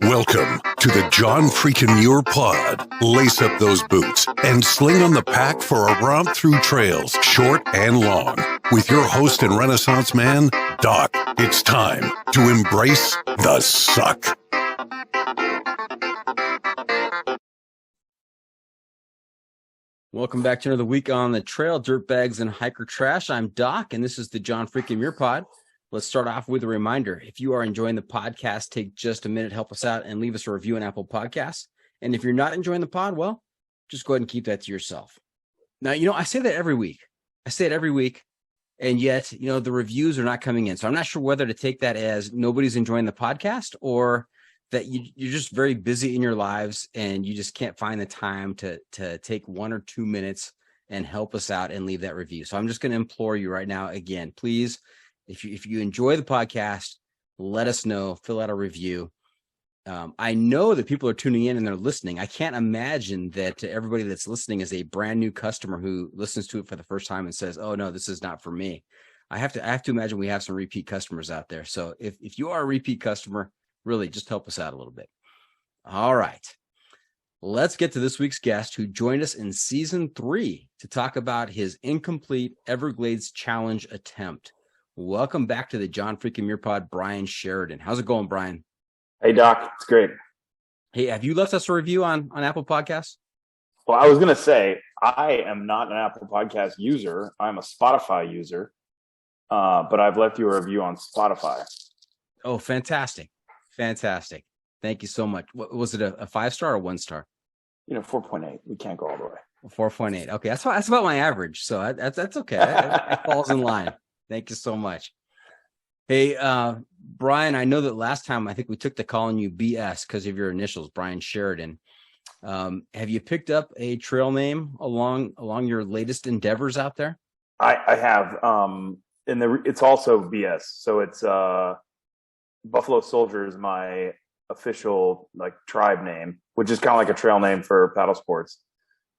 Welcome to the John Freakin' Muir Pod. Lace up those boots and sling on the pack for a romp through trails, short and long. With your host and Renaissance man, Doc. It's time to embrace the suck. Welcome back to another week on the trail, dirtbags and hiker trash. I'm Doc, and this is the John Freakin' Muir Pod. Let's start off with a reminder. If you are enjoying the podcast, take just a minute, help us out, and leave us a review on Apple Podcasts. And if you're not enjoying the pod, well, just go ahead and keep that to yourself. Now, I say that every week. And yet, the reviews are not coming in. So I'm not sure whether to take that as nobody's enjoying the podcast or that you're just very busy in your lives and you just can't find the time to take 1 or 2 minutes and help us out and leave that review. So I'm just going to implore you right now, again, please, if you enjoy the podcast, let us know, fill out a review. I know that people are tuning in and they're listening. I can't imagine that everybody that's listening is a brand new customer who listens to it for the first time and says, oh no, this is not for me. I have to imagine we have some repeat customers out there. So if you are a repeat customer, really just help us out a little bit. All right. Let's get to this week's guest who joined us in season 3 to talk about his incomplete Everglades challenge attempt. Welcome back to the John Freakin' Muir Pod, Brian Sheridan. How's it going, Brian? Hey, Doc. It's great. Hey, have you left us a review on Apple Podcasts? Well, I was going to say, I am not an Apple Podcast user. I'm a Spotify user, but I've left you a review on Spotify. Oh, fantastic. Fantastic. Thank you so much. What, was it a 5-star or 1-star? 4.8. We can't go all the way. 4.8. Okay, that's about my average. So that's okay. That falls in line. Thank you so much. Hey, Brian, I know that last time I think we took to calling you BS because of your initials, Brian Sheridan. Have you picked up a trail name along your latest endeavors out there? I have. It's also BS. So it's Buffalo Soldier is my official tribe name, which is kind of like a trail name for paddle sports.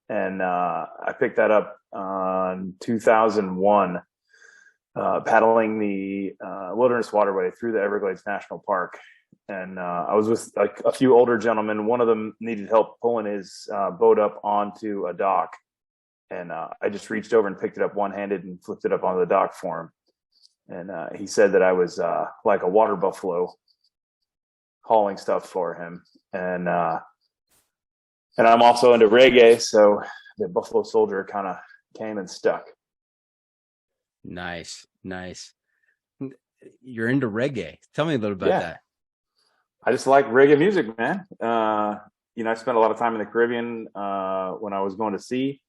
And I picked that up in 2001. Paddling the Wilderness Waterway through the Everglades National Park. And I was with a few older gentlemen. One of them needed help pulling his boat up onto a dock. And I just reached over and picked it up one-handed and flipped it up onto the dock for him. And he said that I was like a water buffalo hauling stuff for him. And I'm also into reggae, so the Buffalo Soldier kind of came and stuck. Nice. You're into reggae. Tell me a little about that. I just like reggae music, man. I spent a lot of time in the Caribbean when I was going to sea,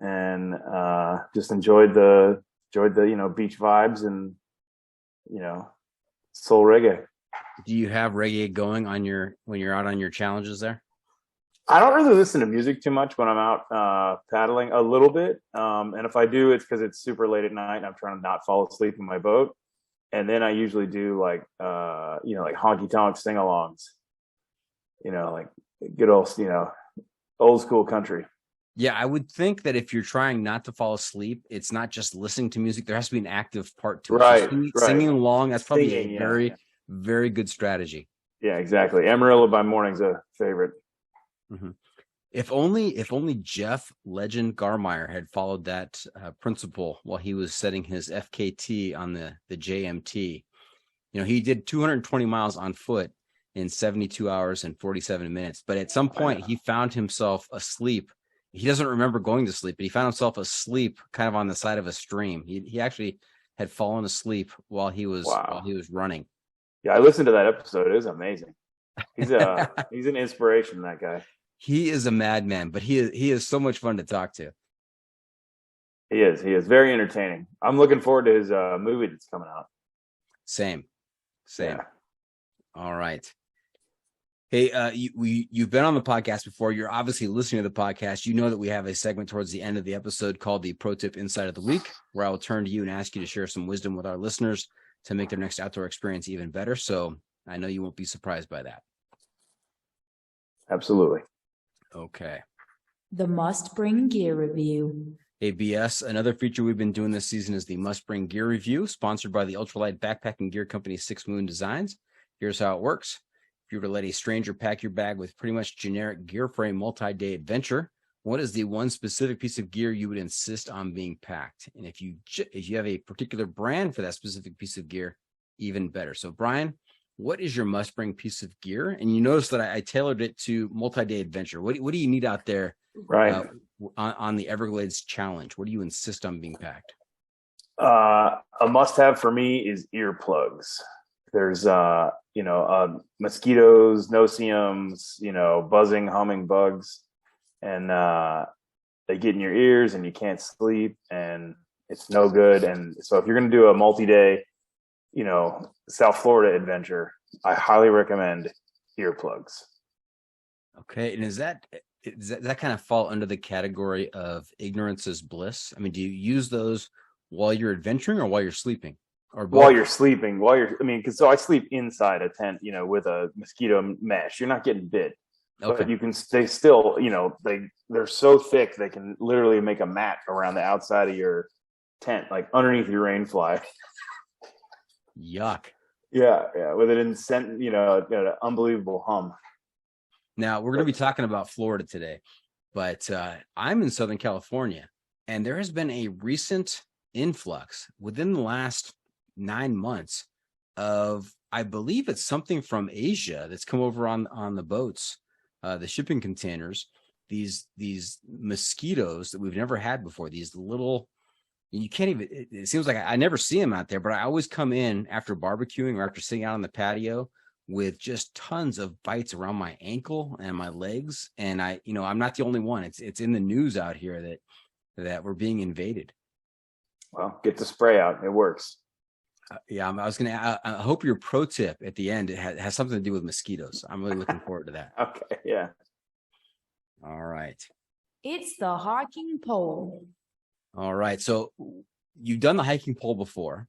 and just enjoyed the beach vibes and soul reggae. Do you have reggae going when you're out on your challenges there? I don't really listen to music too much when I'm out paddling, a little bit. And if I do, it's because it's super late at night and I'm trying to not fall asleep in my boat. And then I usually do like honky tonk sing-alongs, like good old, old school country. Yeah, I would think that if you're trying not to fall asleep, it's not just listening to music. There has to be an active part to it. Right. Singing along, that's probably a very, very good strategy. Yeah, exactly. Amarillo by Morning's a favorite. Mm-hmm. If only Jeff Legend Garmeyer had followed that principle while he was setting his FKT on the JMT. He did 220 miles on foot in 72 hours and 47 minutes. But at some point, he found himself asleep. He doesn't remember going to sleep, but he found himself asleep kind of on the side of a stream. He actually had fallen asleep while he was running. Yeah, I listened to that episode. It was amazing. He's an inspiration, that guy. He is a madman, but he is so much fun to talk to. He is very entertaining. I'm looking forward to his movie that's coming out. Same. Yeah. All right. Hey, you've been on the podcast before. You're obviously listening to the podcast. You know that we have a segment towards the end of the episode called the Pro Tip Insight of the Week, where I will turn to you and ask you to share some wisdom with our listeners to make their next outdoor experience even better. So I know you won't be surprised by that. Absolutely. Okay. The must bring gear review. ABS. Another feature we've been doing this season is the Must Bring Gear Review, sponsored by the ultralight backpacking gear company 6 Moon Designs. Here's how it works. If you were to let a stranger pack your bag with pretty much generic gear for a multi-day adventure, what is the one specific piece of gear you would insist on being packed? And if you have a particular brand for that specific piece of gear, even better. So, Brian, what is your must-bring piece of gear? And you notice that I tailored it to multi-day adventure. What do you need out there on the Everglades challenge? What do you insist on being packed? A must-have for me is earplugs. There's mosquitoes, no-see-ums, buzzing, humming bugs, and they get in your ears and you can't sleep and it's no good. And so if you're going to do a multi-day, South Florida adventure, I highly recommend earplugs. Okay. And does that kind of fall under the category of ignorance is bliss? I mean, do you use those while you're adventuring or while you're sleeping? Or both? While you're sleeping, because I sleep inside a tent, with a mosquito mesh. You're not getting bit. Okay. But they still, they're so thick, they can literally make a mat around the outside of your tent, like underneath your rain fly. Yuck. Yeah. With an an unbelievable hum. Now, we're going to be talking about Florida today, but I'm in Southern California, and there has been a recent influx within the last 9 months of, I believe it's something from Asia that's come over on the boats, the shipping containers, these mosquitoes that we've never had before, these little, you can't even, it seems like I never see them out there, but I always come in after barbecuing or after sitting out on the patio with just tons of bites around my ankle and my legs. And I'm not the only one. It's in the news out here that we're being invaded. Well, get the spray out. It works. I hope your pro tip at the end has something to do with mosquitoes. I'm really looking forward to that. Okay. Yeah. All right. It's the hiking pole. All right. So you've done the hiking pole before,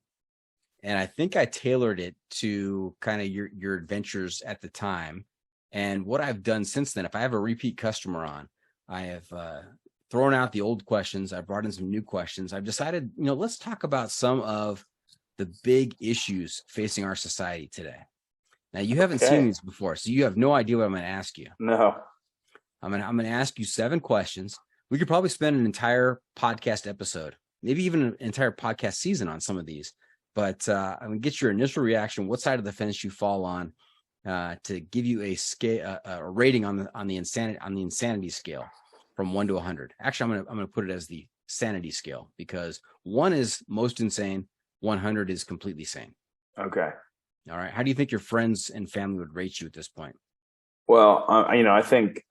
and I think I tailored it to kind of your adventures at the time. And what I've done since then, if I have a repeat customer on, I have thrown out the old questions. I brought in some new questions. I've decided, let's talk about some of the big issues facing our society today. Now, you haven't seen these before, so you have no idea what I'm going to ask you. No. I'm going to ask you 7 questions. We could probably spend an entire podcast episode, maybe even an entire podcast season on some of these. But I'm going to get your initial reaction, what side of the fence you fall on, to give you a scale, a rating on the insanity scale from 1 to 100. Actually, I'm going to put it as the sanity scale, because 1 is most insane, 100 is completely sane. Okay. All right. How do you think your friends and family would rate you at this point? Well, I think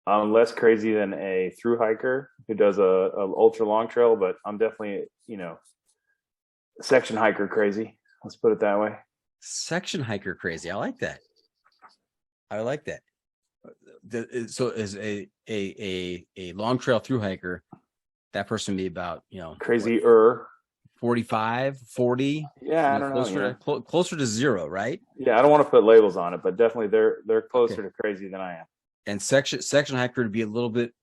I'm less crazy than a thru hiker who does a ultra long trail, but I'm definitely, section hiker crazy. Let's put it that way. Section hiker crazy. I like that. So as a long trail thru hiker, that person would be about, crazy 45, 40. Yeah, I don't know. Closer to 0, right? Yeah, I don't want to put labels on it, but definitely they're closer to crazy than I am. And section hiker would be a little bit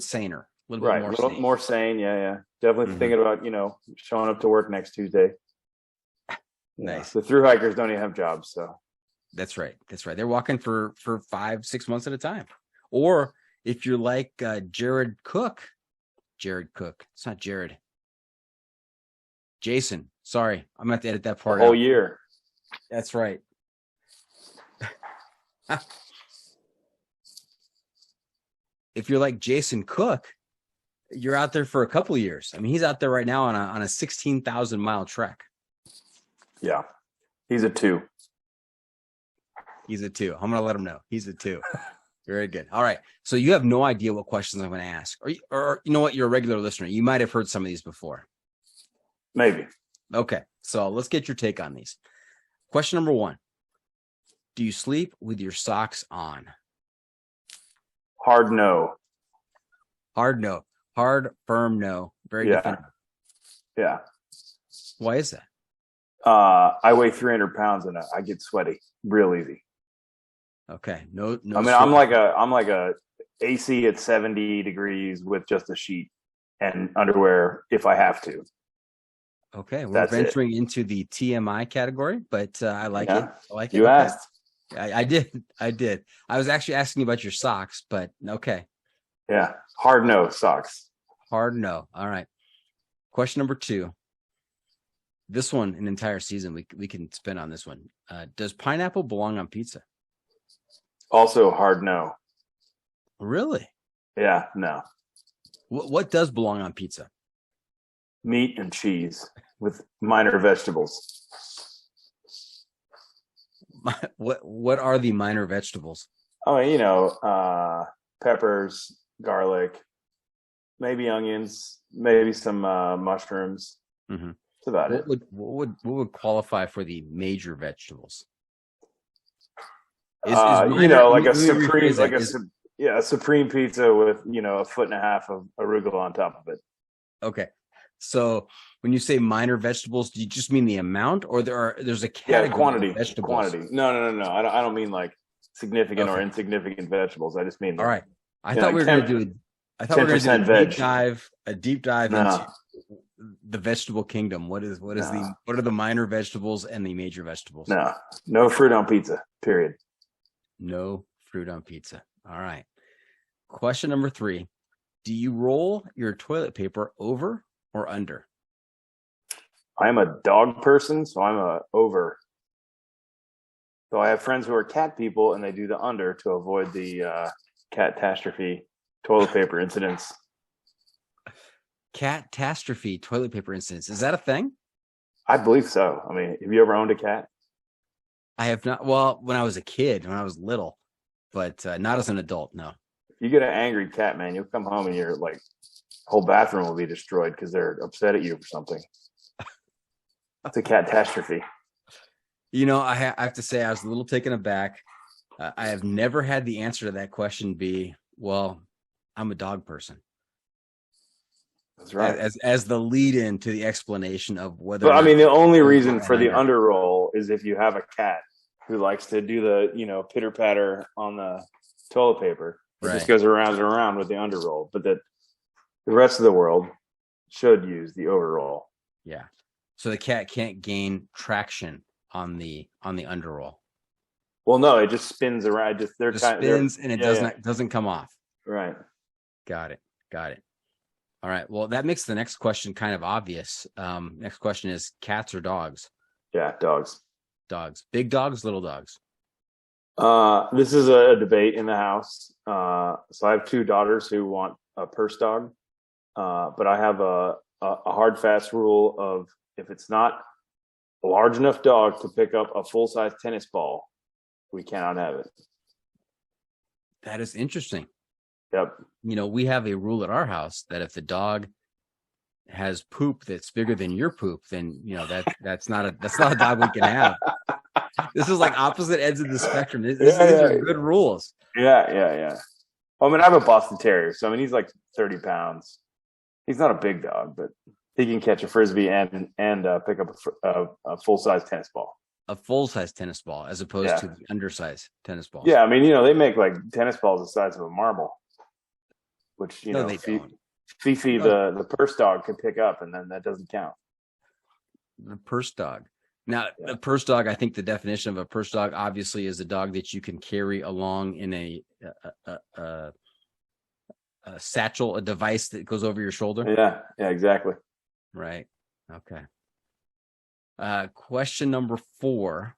saner, a little bit more sane. Yeah. Definitely thinking about showing up to work next Tuesday. Nice. The thru hikers don't even have jobs, so. That's right. They're walking for 5-6 months at a time. Or if you're like Jared Cook, it's not Jared. Jason, sorry, I'm going to have to edit that part out. Whole out. Year. That's right. If you're like Jason Cook, you're out there for a couple of years. I mean, he's out there right now on a 16,000 mile trek. Yeah, he's a 2. I'm going to let him know. He's a 2. Very good. All right. So you have no idea what questions I'm going to ask, or you know what? You're a regular listener. You might have heard some of these before. Maybe. Okay. So let's get your take on these. Question number 1. Do you sleep with your socks on? Hard no. Hard no. Hard, firm no. Very definitive. Yeah. Why is that? I weigh 300 pounds and I get sweaty real easy. Okay. No. I mean, I'm like a AC at 70 degrees with just a sheet and underwear if I have to. Okay, we're That's venturing into the TMI category, but I like it. I like it. You Okay. asked. I did. I was actually asking you about your socks, but okay. Yeah. Hard no socks. Hard no. All right. Question number 2. This one, an entire season, we can spin on this one. Does pineapple belong on pizza? Also hard no. Really? Yeah, no. What does belong on pizza? Meat and cheese with minor vegetables. What are the minor vegetables? Oh, peppers, garlic, maybe onions, maybe some mushrooms. Mm-hmm. That's about it. What would qualify for the major vegetables? Like a supreme, a supreme pizza with a foot and a half of arugula on top of it. Okay, so when you say minor vegetables, do you just mean the amount, or there's a category quantity? Of vegetables? Quantity. No. I don't mean like significant or insignificant vegetables. I just mean all right. I thought we were going to do. I thought we were going to do a deep dive into the vegetable kingdom. What are the minor vegetables and the major vegetables? No fruit on pizza. Period. No fruit on pizza. All right. Question number 3. Do you roll your toilet paper over or under? I'm a dog person, so I'm a over. So I have friends who are cat people, and they do the under to avoid the catastrophe toilet paper incidents. Catastrophe toilet paper incidents. Is that a thing? I believe so. I mean, have you ever owned a cat? I have not. Well, when I was a kid, when I was little, but not as an adult. No. If you get an angry cat, man, you'll come home and your whole bathroom will be destroyed because they're upset at you for something. It's a catastrophe. I have to say I was a little taken aback. I have never had the answer to that question be, well, I'm a dog person. That's right. As the lead in to the explanation of whether. But I mean, the only reason for the under roll is if you have a cat who likes to do the pitter patter on the toilet paper. It just goes around and around with the under roll. But that the rest of the world should use the over roll. Yeah. So the cat can't gain traction on the under roll. Well, no, it just spins around. It spins and it doesn't come off. Right. Got it. All right. Well, that makes the next question kind of obvious. Next question is cats or dogs? Yeah, dogs. Dogs. Big dogs, little dogs? This is a debate in the house. So I have 2 daughters who want a purse dog. But I have a hard, fast rule of if it's not a large enough dog to pick up a full-size tennis ball, we cannot have it. That is interesting. Yep. We have a rule at our house that if the dog has poop that's bigger than your poop, then that's not a dog we can have. This is like opposite ends of the spectrum. These are good rules. Yeah. I mean, I have a Boston Terrier, so I mean he's like 30 pounds. He's not a big dog, but he can catch a frisbee and pick up a full-size tennis ball. A full-size tennis ball as opposed to the undersized tennis ball. Yeah, I mean, they make like tennis balls the size of a marble, which they don't. Fifi, the purse dog, can pick up, and then that doesn't count. The purse dog. Now, a purse dog, I think the definition of a purse dog obviously is a dog that you can carry along in a satchel, a device that goes over your shoulder. Yeah, exactly. Right. Okay. Question number 4.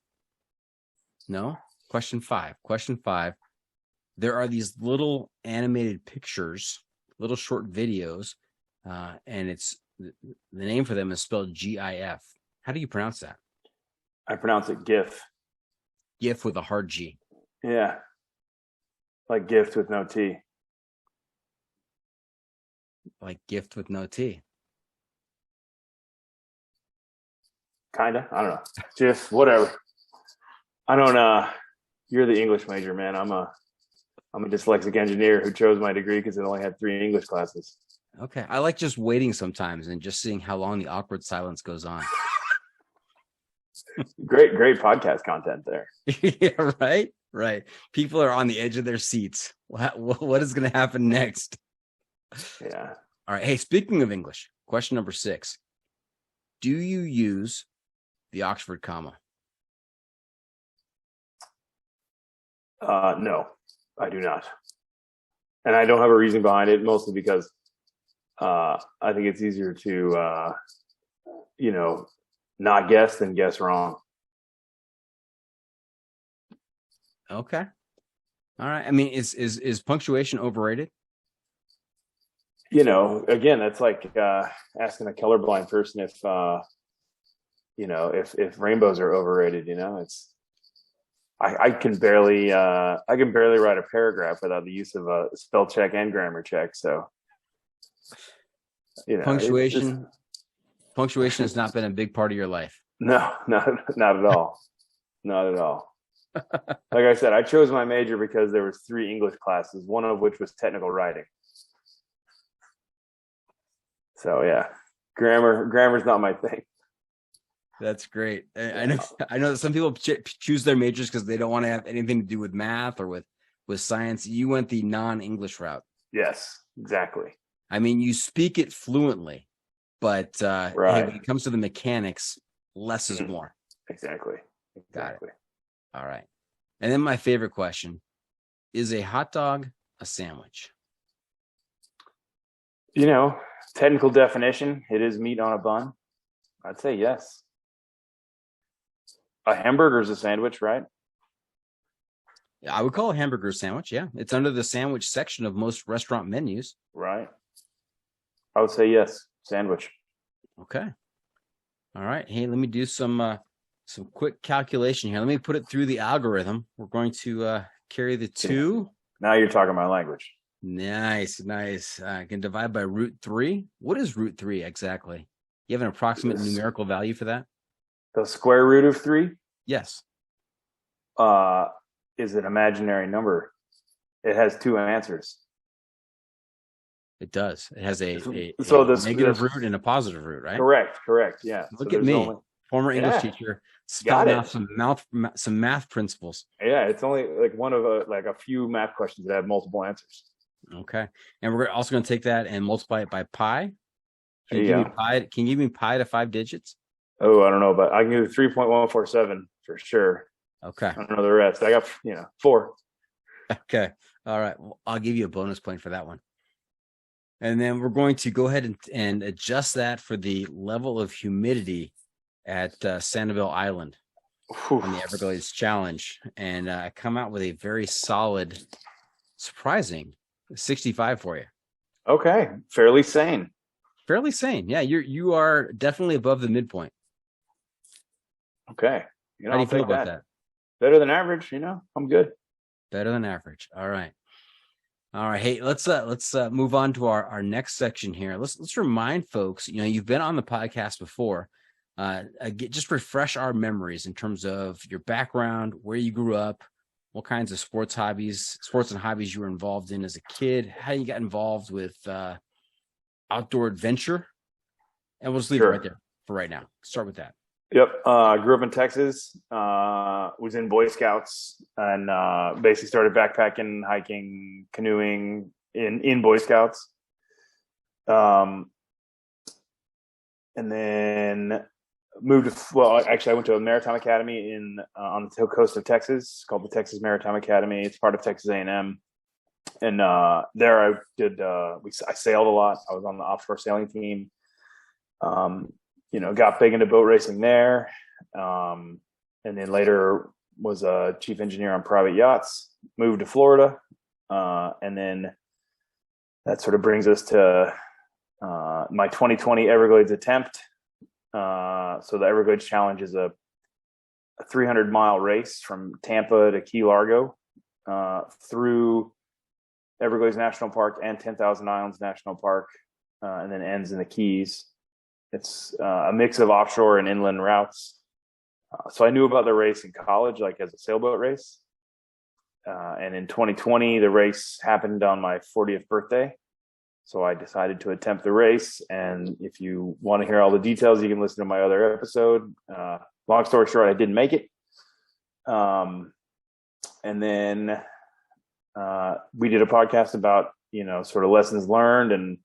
No, question 5. Question 5. There are these little animated pictures, little short videos, and it's the name for them is spelled GIF. How do you pronounce that? I pronounce it GIF. GIF with a hard G. Yeah. Like gift with no T. Like gift with no T. Kinda. I don't know. GIF, whatever. I don't you're the English major, man. I'm a dyslexic engineer who chose my degree because it only had 3 English classes. Okay. I like just waiting sometimes and just seeing how long the awkward silence goes on. Great podcast content there. Yeah, right. Right. People are on the edge of their seats. What is going to happen next? Yeah. All right. Hey, speaking of English, question number 6. Do you use the Oxford comma? No, I do not. And I don't have a reason behind it, mostly because I think it's easier to, not guess than guess wrong. Okay. All right. I mean, is punctuation overrated? Again, that's like asking a colorblind person if rainbows are overrated. It's I can barely write a paragraph without the use of a spell check and grammar check. So punctuation has not been a big part of your life. No, not at all. Not at all. Like I said, I chose my major because there was 3 English classes, one of which was technical writing. So yeah, grammar's not my thing. That's great. I know that some people choose their majors because they don't want to have anything to do with math or with science. You went the non-English route. Yes, exactly. I mean, you speak it fluently, but right. Hey, when it comes to the mechanics, less is more. Exactly. Got it. All right. And then my favorite question, is a hot dog a sandwich? Technical definition, it is meat on a bun. I'd say yes. A hamburger is a sandwich, right? Yeah, I would call a hamburger a sandwich. Yeah. It's under the sandwich section of most restaurant menus. Right. I would say yes, sandwich. Okay. All right. Hey, let me do some quick calculation here. Let me put it through the algorithm. We're going to carry the 2. Now you're talking my language. Nice. I can divide by root 3. What is root 3 exactly? You have an approximate numerical value for that? The square root of 3? Yes. Is an imaginary number. It has 2 answers. It does. It has a negative root and a positive root, right? Correct. Yeah. Look at me, former English teacher, spelling out some math principles. Yeah, it's only like one of a few math questions that have multiple answers. Okay, and we're also going to take that and multiply it by pi. Can you give me pi to 5 digits? Oh, I don't know, but I can do 3.147 for sure. Okay. I don't know the rest. I got 4. Okay. All right. Well, I'll give you a bonus point for that one. And then we're going to go ahead and adjust that for the level of humidity at Sanibel Island on the Everglades Challenge, and come out with a very solid, surprising 65 for you. Okay, fairly sane. Yeah, you are definitely above the midpoint. Okay, how do you feel about that? Better than average. I'm good. Better than average. All right. Hey, let's move on to our next section here. Let's remind folks. You've been on the podcast before. Just refresh our memories in terms of your background, where you grew up, what kinds of sports and hobbies you were involved in as a kid, how you got involved with outdoor adventure, and we'll just leave it right there for right now. Start with that. Yep. Grew up in Texas, was in Boy Scouts, and basically started backpacking, hiking, canoeing in Boy Scouts. And then I went to a maritime academy on the coast of Texas called the Texas Maritime Academy. It's part of Texas A&M. And there I did, I sailed a lot. I was on the offshore sailing team. Got big into boat racing there. And then later was a chief engineer on private yachts, moved to Florida. And then that sort of brings us to my 2020 Everglades attempt. So the Everglades Challenge is a 300-mile race from Tampa to Key Largo through Everglades National Park and 10,000 Islands National Park, and then ends in the Keys. It's a mix of offshore and inland routes. So I knew about the race in college, like as a sailboat race. And in 2020, the race happened on my 40th birthday. So I decided to attempt the race. And if you want to hear all the details, you can listen to my other episode. Long story short, I didn't make it. And then we did a podcast about, sort of lessons learned and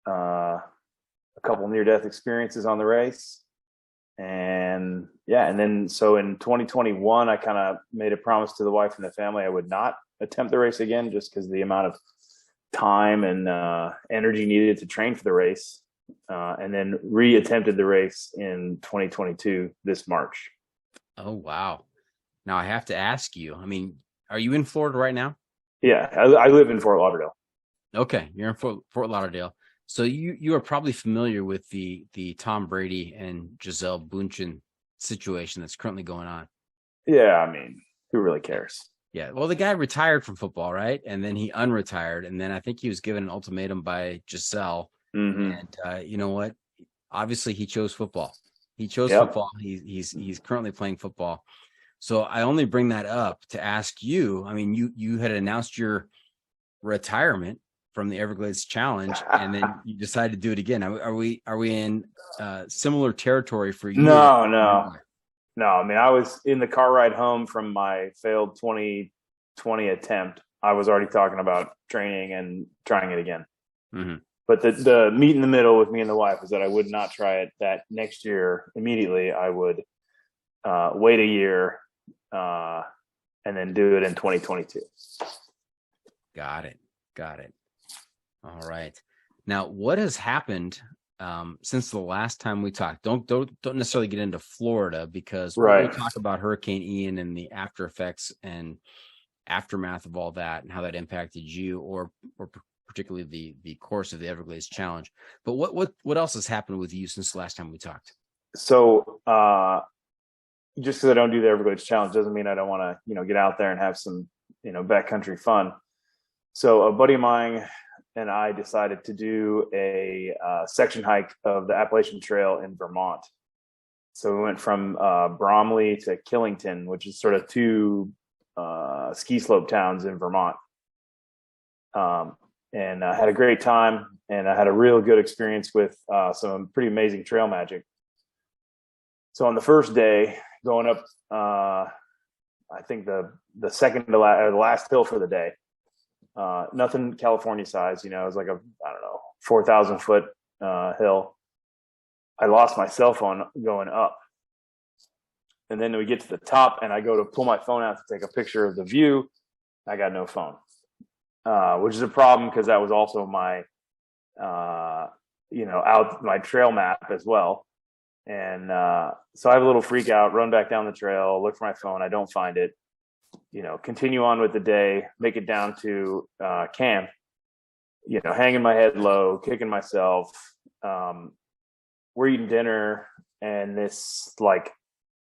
a couple near-death experiences on the race. And then so in 2021, I kind of made a promise to the wife and the family I would not attempt the race again, just because the amount of time and energy needed to train for the race. And then re-attempted the race in 2022 this March. Oh, wow. Now I have to ask you, I mean, are you in Florida right now? Yeah, I live in Fort Lauderdale. Okay, you're in Fort Lauderdale. So you are probably familiar with the Tom Brady and Gisele Bündchen situation that's currently going on. Yeah, I mean, who really cares? Yeah, well, the guy retired from football, right? And then he unretired, and then I think he was given an ultimatum by Gisele. Mm-hmm. And you know what? Obviously, he chose football. He chose Yep. football. He's currently playing football. So I only bring that up to ask you. I mean, you had announced your retirement from the Everglades Challenge, and then you decided to do it again. Are we in similar territory for you? No. I mean, I was in the car ride home from my failed 2020 attempt. I was already talking about training and trying it again. Mm-hmm. But the meet in the middle with me and the wife is that I would not try it that next year immediately. I would wait a year and then do it in 2022. Got it. All right. Now, what has happened since the last time we talked? Don't necessarily get into Florida, because we'll talk about Hurricane Ian and the after effects and aftermath of all that and how that impacted you, or particularly the course of the Everglades Challenge. But what else has happened with you since the last time we talked? So just because I don't do the Everglades Challenge doesn't mean I don't want to, get out there and have some, backcountry fun. So a buddy of mine and I decided to do a section hike of the Appalachian Trail in Vermont. So we went from Bromley to Killington, which is sort of two ski slope towns in Vermont. And I had a great time, and I had a real good experience with some pretty amazing trail magic. So on the first day, going up, I think the second to the last hill for the day, nothing California size, it was like 4,000 foot hill. I lost my cell phone going up. And then we get to the top, and I go to pull my phone out to take a picture of the view. I got no phone, which is a problem because that was also my, my trail map as well. And so I have a little freak out, run back down the trail, look for my phone. I don't find it, continue on with the day, make it down to camp, hanging my head low, kicking myself. We're eating dinner, and this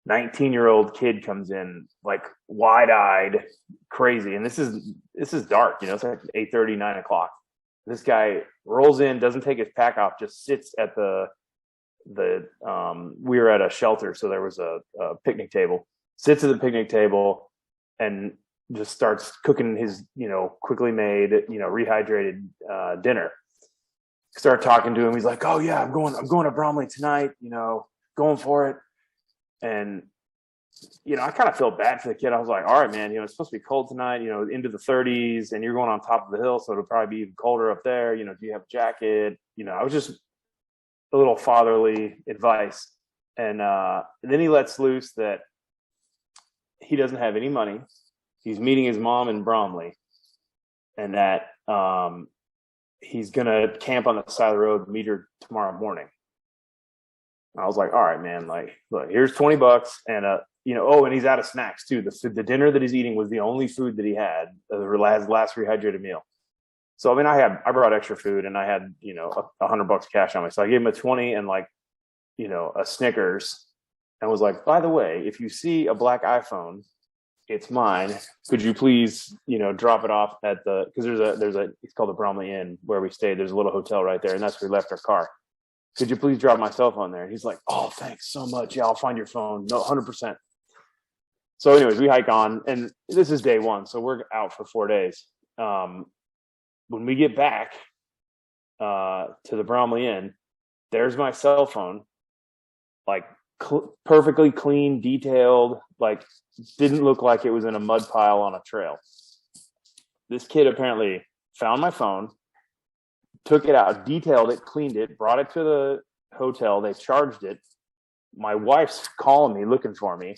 19-year-old kid comes in, wide-eyed, crazy. And this is dark, it's like 8:30, 9 o'clock. This guy rolls in, doesn't take his pack off, just sits at we were at a shelter, so there was a picnic table, sits at the picnic table and just starts cooking his, quickly made, rehydrated dinner. Start talking to him. He's like, "Oh yeah, I'm going to Bromley tonight, going for it." And, I kind of felt bad for the kid. I was like, "All right, man, it's supposed to be cold tonight, into the 30s, and you're going on top of the hill, so it'll probably be even colder up there. Do you have a jacket?" I was just a little fatherly advice. And then he lets loose that he doesn't have any money. He's meeting his mom in Bromley, and that he's going to camp on the side of the road, meet her tomorrow morning. I was like, all right, man, look, here's $20 and, and he's out of snacks too. The dinner that he's eating was the only food that he had, the last rehydrated meal. So, I mean, I brought extra food, and I had, $100 cash on me. So I gave him a 20 and a Snickers, and was like, by the way, if you see a black iPhone, it's mine. Could you please, drop it off at because it's called the Bromley Inn where we stayed. There's a little hotel right there, and that's where we left our car. Could you please drop my cell phone there? And he's like, oh, thanks so much. Yeah, I'll find your phone. No, 100%. So anyways, we hike on, and this is day one. So we're out for 4 days. When we get back to the Bromley Inn, there's my cell phone, perfectly clean, detailed, like didn't look like it was in a mud pile on a trail. This kid apparently found my phone, took it out, detailed it, cleaned it, brought it to the hotel. They charged it. My wife's calling me, looking for me.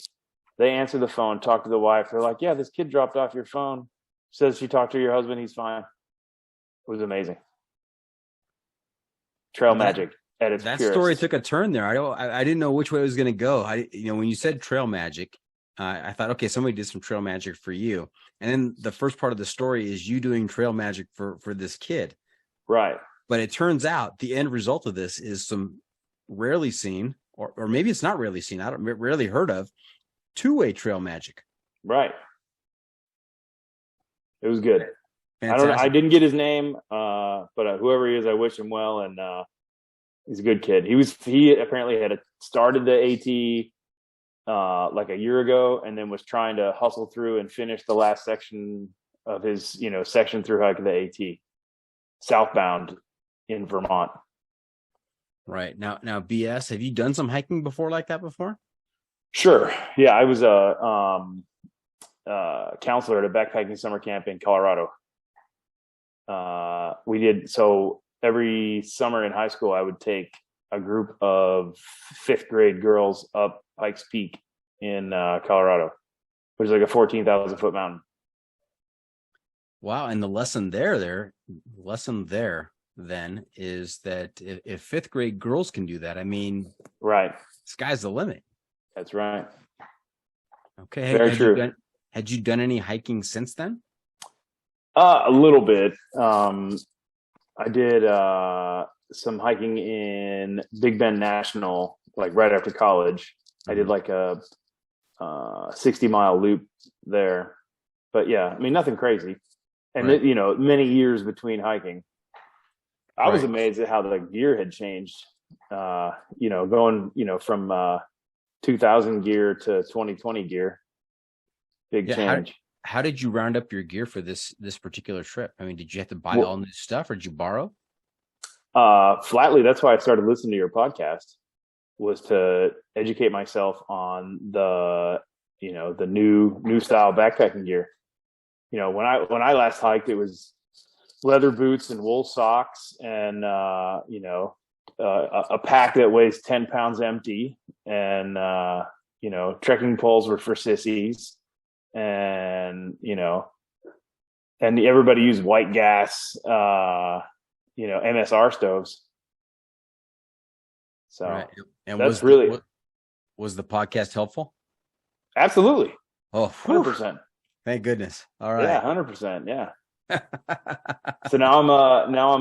They answer the phone, talk to the wife. They're like, yeah, this kid dropped off your phone. Says she talked to your husband. He's fine. It was amazing. Trail magic at its that purest. story took a turn there. I didn't know which way it was going to go. When you said trail magic, I thought, okay, somebody did some trail magic for you. And then the first part of the story is you doing trail magic for this kid. Right. But it turns out the end result of this is some rarely seen, or maybe it's not rarely seen, rarely heard of, two-way trail magic. Right. It was good. Fantastic. I didn't get his name, but whoever he is, I wish him well. And he's a good kid. He apparently had started the AT like a year ago, and then was trying to hustle through and finish the last section of his, section through hike of the AT, southbound in Vermont. Right. Now, BS, have you done some hiking before like that before? Sure. Yeah, I was a counselor at a backpacking summer camp in Colorado. We did so every summer in high school. I would take a group of 5th grade girls up Pikes Peak in Colorado, which is like a 14,000 foot mountain. Wow. And the lesson there then is that if 5th grade girls can do that, I mean, right, sky's the limit. That's right. Okay. Very true. Had you done any hiking since then? A little bit. I did some hiking in Big Bend National, like right after college. I did like a 60-mile loop there. But yeah, I mean, nothing crazy. And, right. Many years between hiking. I was Right. amazed at how the gear had changed, going, from 2000 gear to 2020 gear. Big change. How did you round up your gear for this particular trip? I mean, did you have to buy all new stuff, or did you borrow? Flatly, that's why I started listening to your podcast, was to educate myself on the new style backpacking gear. When I last hiked, it was leather boots and wool socks and a pack that weighs 10 pounds empty, and trekking poles were for sissies, and and everybody used white gas MSR stoves. So right. And that's was the podcast helpful? Absolutely. Oh, 100%. Thank goodness. All right. Yeah, 100%. Yeah. So now I'm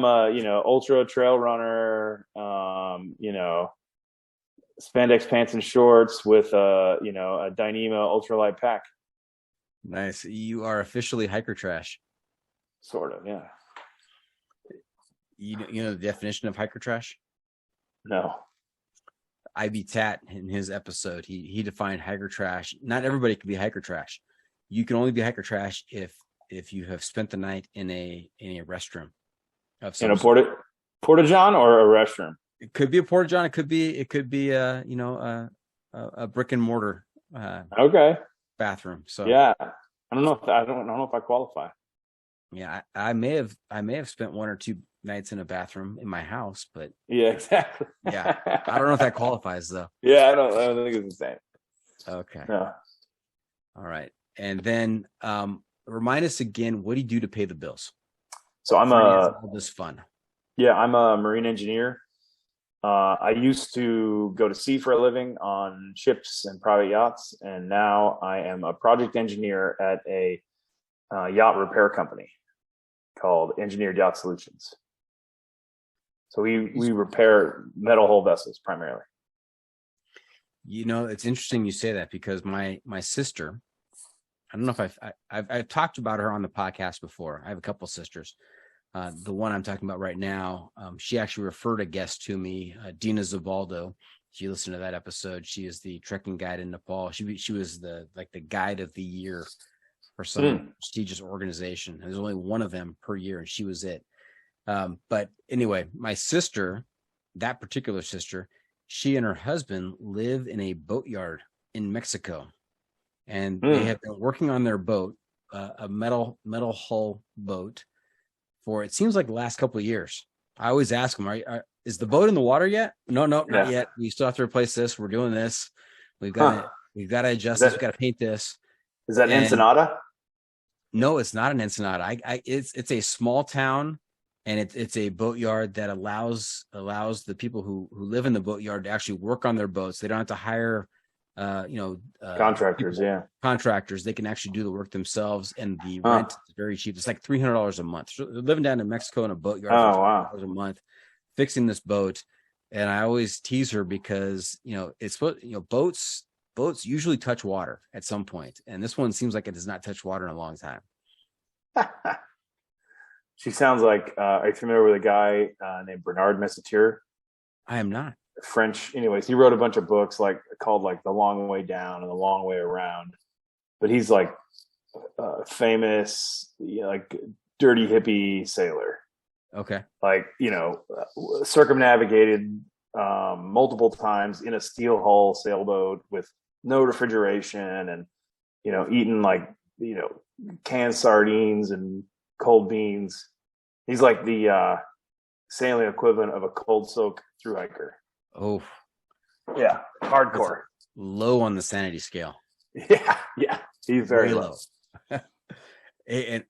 a ultra trail runner, spandex pants and shorts with a Dyneema ultralight pack. Nice. You are officially hiker trash. Sort of, yeah. You know the definition of hiker trash? No. Ivy Tat, in his episode, he defined hiker trash. Not everybody can be hiker trash. You can only be hiker trash if you have spent the night in a restroom of some in a porta john or a restroom. It could be a porta john. It could be a brick and mortar okay bathroom. So yeah, I don't know if I qualify. Yeah, I may have spent 1 or 2 nights in a bathroom in my house, but yeah, exactly. Yeah, I don't know if that qualifies though. Yeah, I don't think it's the same. Okay. No. All right, and then remind us again, what do you do to pay the bills? So all this fun. Yeah, I'm a marine engineer. I used to go to sea for a living on ships and private yachts, and now I am a project engineer at a yacht repair company called Engineered Yacht Solutions. So we repair metal hull vessels primarily. It's interesting you say that, because my sister, I don't know if I've talked about her on the podcast before. I have a couple sisters. The one I'm talking about right now, she actually referred a guest to me, Dina Zavaldo. She listened to that episode. She is the trekking guide in Nepal. She was the guide of the year for some prestigious organization. There's only one of them per year, and she was it. But anyway, my sister, that particular sister, she and her husband live in a boatyard in Mexico. and they have been working on their boat, a metal hull boat, for it seems like the last couple of years. I always ask them, is the boat in the water yet? No, not yet. We still have to replace this. We're doing this. We've got to adjust this. We've got to paint this. Is that an Ensenada? No, it's not an Ensenada. It's a small town, and it's a boatyard that allows the people who live in the boatyard to actually work on their boats. They don't have to hire contractors. Contractors. They can actually do the work themselves, and the rent is very cheap. It's like $300 a month. So they're living down in Mexico in a boatyard for $300 a month, fixing this boat. And I always tease her because it's boats usually touch water at some point, and this one seems like it does not touch water in a long time. She sounds like are you familiar with a guy named Bernard Messager? I am not. French. Anyways, he wrote a bunch of books called The Long Way Down and The Long Way Around, but he's like famous dirty hippie sailor. Okay. Circumnavigated multiple times in a steel hull sailboat with no refrigeration, and eating canned sardines and cold beans. He's like the sailing equivalent of a cold soak through hiker. Oh, yeah, hardcore. Low on the sanity scale. Yeah, he's very low.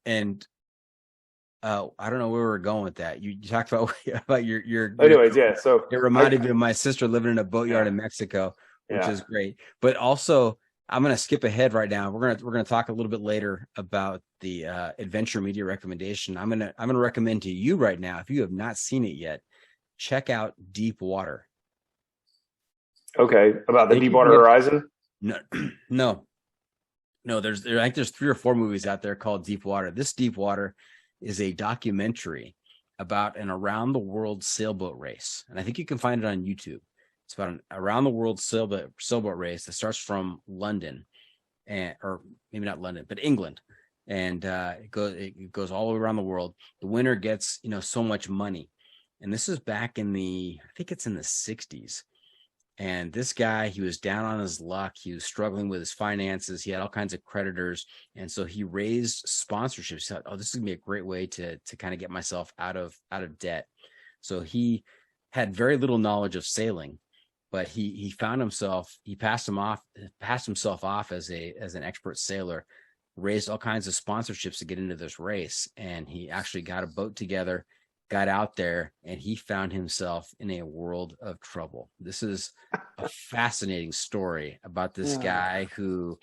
and I don't know where we're going with that. You talked about your. Anyways, yeah. So it reminded me of my sister living in a boatyard in Mexico, which is great. But also, I'm going to skip ahead right now. We're going to talk a little bit later about the adventure media recommendation. I'm going to recommend to you right now, if you have not seen it yet, check out Deep Water. Okay, about the Deepwater Horizon. No. There's 3 or 4 movies out there called Deep Water. This Deep Water is a documentary about an around the world sailboat race, and I think you can find it on YouTube. It's about an around the world sailboat race that starts from London, or maybe not London, but England, and it goes all the way around the world. The winner gets so much money, and this is back in I think it's in the 60s. And this guy, he was down on his luck. He was struggling with his finances. He had all kinds of creditors. And so he raised sponsorships. He thought, this is going to be a great way to kind of get myself out of debt. So he had very little knowledge of sailing, but he found himself, he passed himself off as an expert sailor, raised all kinds of sponsorships to get into this race. And he actually got a boat together, got out there, and he found himself in a world of trouble. This is a fascinating story about this guy who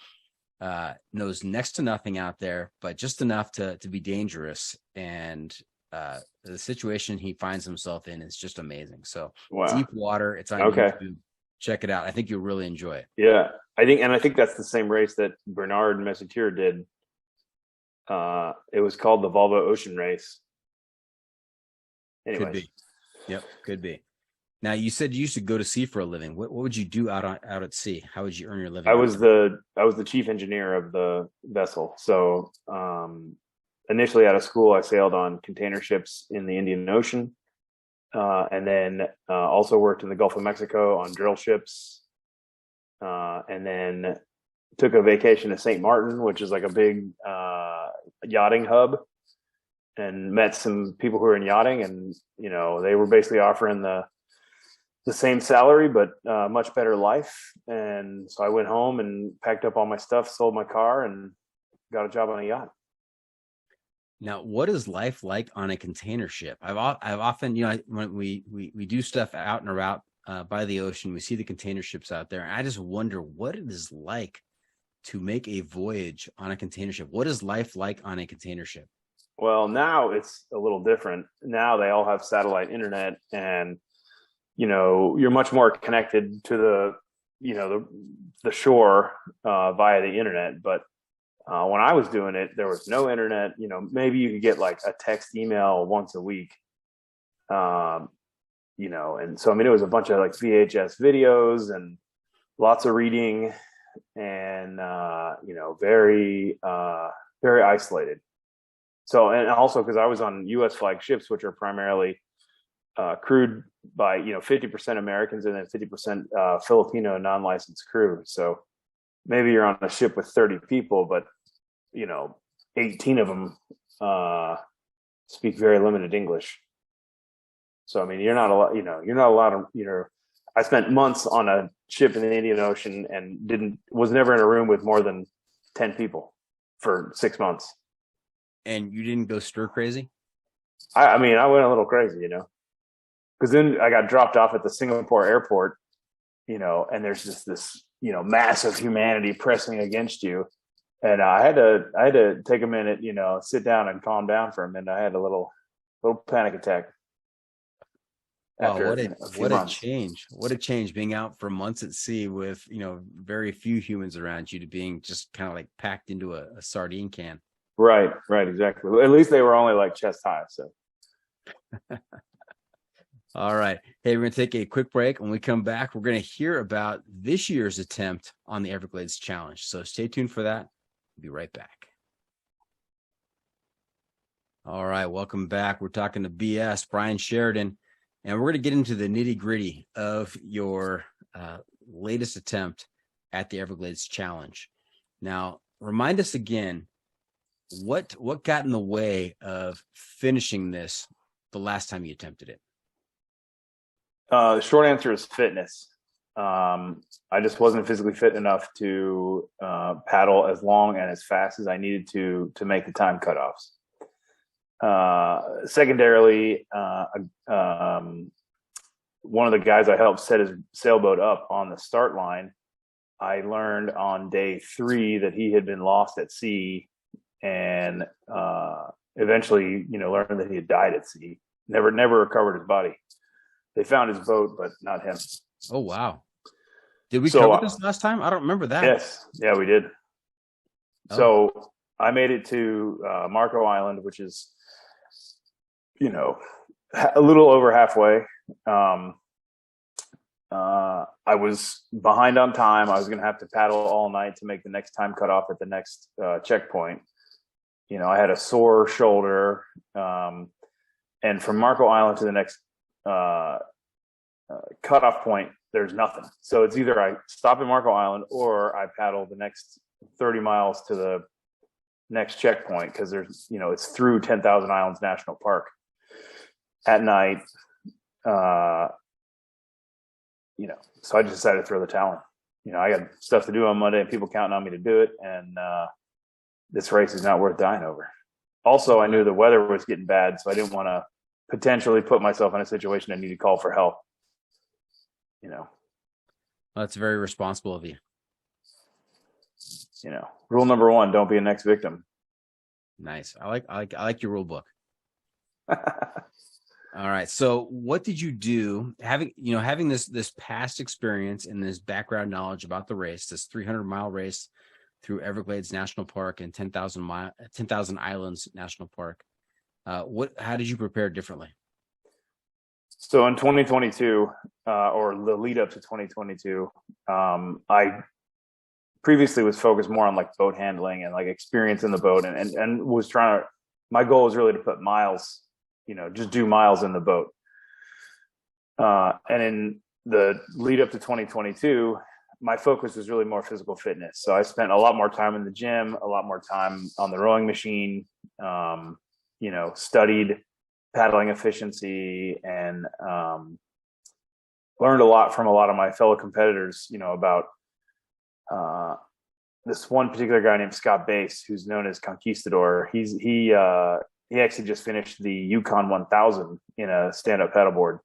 knows next to nothing out there, but just enough to be dangerous. And the situation he finds himself in is just amazing. So Deep Water, it's on YouTube. Check it out. I think you'll really enjoy it. Yeah, I think that's the same race that Bernard Messager did. It was called the Volvo Ocean Race. Anyways. Could be. Yep, could be. Now, you said you used to go to sea for a living. What would you do out at sea? How would you earn your living? I was the chief engineer of the vessel. So initially out of school, I sailed on container ships in the Indian Ocean, and then also worked in the Gulf of Mexico on drill ships, and then took a vacation to St. Martin, which is like a big yachting hub, and met some people who were in yachting, and they were basically offering the same salary but much better life. And so I went home and packed up all my stuff, sold my car, and got a job on a yacht. Now, what is life like on a container ship? I've often, when we do stuff out and around by the ocean, we see the container ships out there, and I just wonder what it is like to make a voyage on a container ship. What is life like on a container ship? Well, now it's a little different. Now they all have satellite internet, and you're much more connected to the shore via the internet. But when I was doing it, there was no internet. Maybe you could get like a text email once a week. And so it was a bunch of like VHS videos and lots of reading, and very very isolated. So, and also because I was on U.S. flag ships, which are primarily crewed by 50% Americans and then 50% Filipino non-licensed crew. So maybe you're on a ship with 30 people, but 18 of them speak very limited English. So I mean, you're not allowed to. I spent months on a ship in the Indian Ocean and was never in a room with more than 10 people for 6 months. And you didn't go stir crazy? I mean, I went a little crazy, because then I got dropped off at the Singapore airport, and there's just this, mass of humanity pressing against you. And I had to take a minute, sit down and calm down for a minute. I had a little panic attack. Wow, what a change. What a change being out for months at sea with, very few humans around you to being just kind of like packed into a sardine can. Right, exactly. At least they were only like chest high. So. All right. Hey, we're going to take a quick break. When we come back, we're going to hear about this year's attempt on the Everglades Challenge. So stay tuned for that. We'll be right back. All right. Welcome back. We're talking to BS, Brian Sheridan, and we're going to get into the nitty gritty of your latest attempt at the Everglades Challenge. Now, remind us again, what got in the way of finishing this the last time you attempted it? The short answer is fitness. I just wasn't physically fit enough to paddle as long and as fast as I needed to make the time cutoffs. Secondarily, one of the guys I helped set his sailboat up on the start line, I learned on day 3 that he had been lost at sea, and eventually, learned that he had died at sea. Never recovered his body. They found his boat, but not him. Oh, wow. Did we cover this last time? I don't remember that. Yes. Yeah, we did. Oh. So I made it to Marco Island, which is, a little over halfway. I was behind on time. I was going to have to paddle all night to make the next time cutoff at the next checkpoint. I had a sore shoulder. And from Marco Island to the next cutoff point, there's nothing. So it's either I stop at Marco Island or I paddle the next 30 miles to the next checkpoint, because there's, it's through 10,000 Islands National Park at night. So I just decided to throw the towel in. I got stuff to do on Monday and people counting on me to do it. And this race is not worth dying over. Also, I knew the weather was getting bad, so I didn't want to potentially put myself in a situation I need to call for help. Well, that's very responsible of you. Rule number 1: don't be a next victim. Nice. I like your rule book. All right. So what did you do having this past experience and this background knowledge about the race, this 300-mile race through Everglades National Park and 10,000 Islands National Park? How did you prepare differently? So in 2022, or the lead up to 2022, I previously was focused more on like boat handling and like experience in the boat, and was trying to, my goal was really to put miles, just do miles in the boat. And in the lead up to 2022, my focus was really more physical fitness. So I spent a lot more time in the gym, a lot more time on the rowing machine, studied paddling efficiency, and learned a lot from a lot of my fellow competitors, about this one particular guy named Scott Bass, who's known as Conquistador. He actually just finished the Yukon 1000 in a stand-up paddleboard.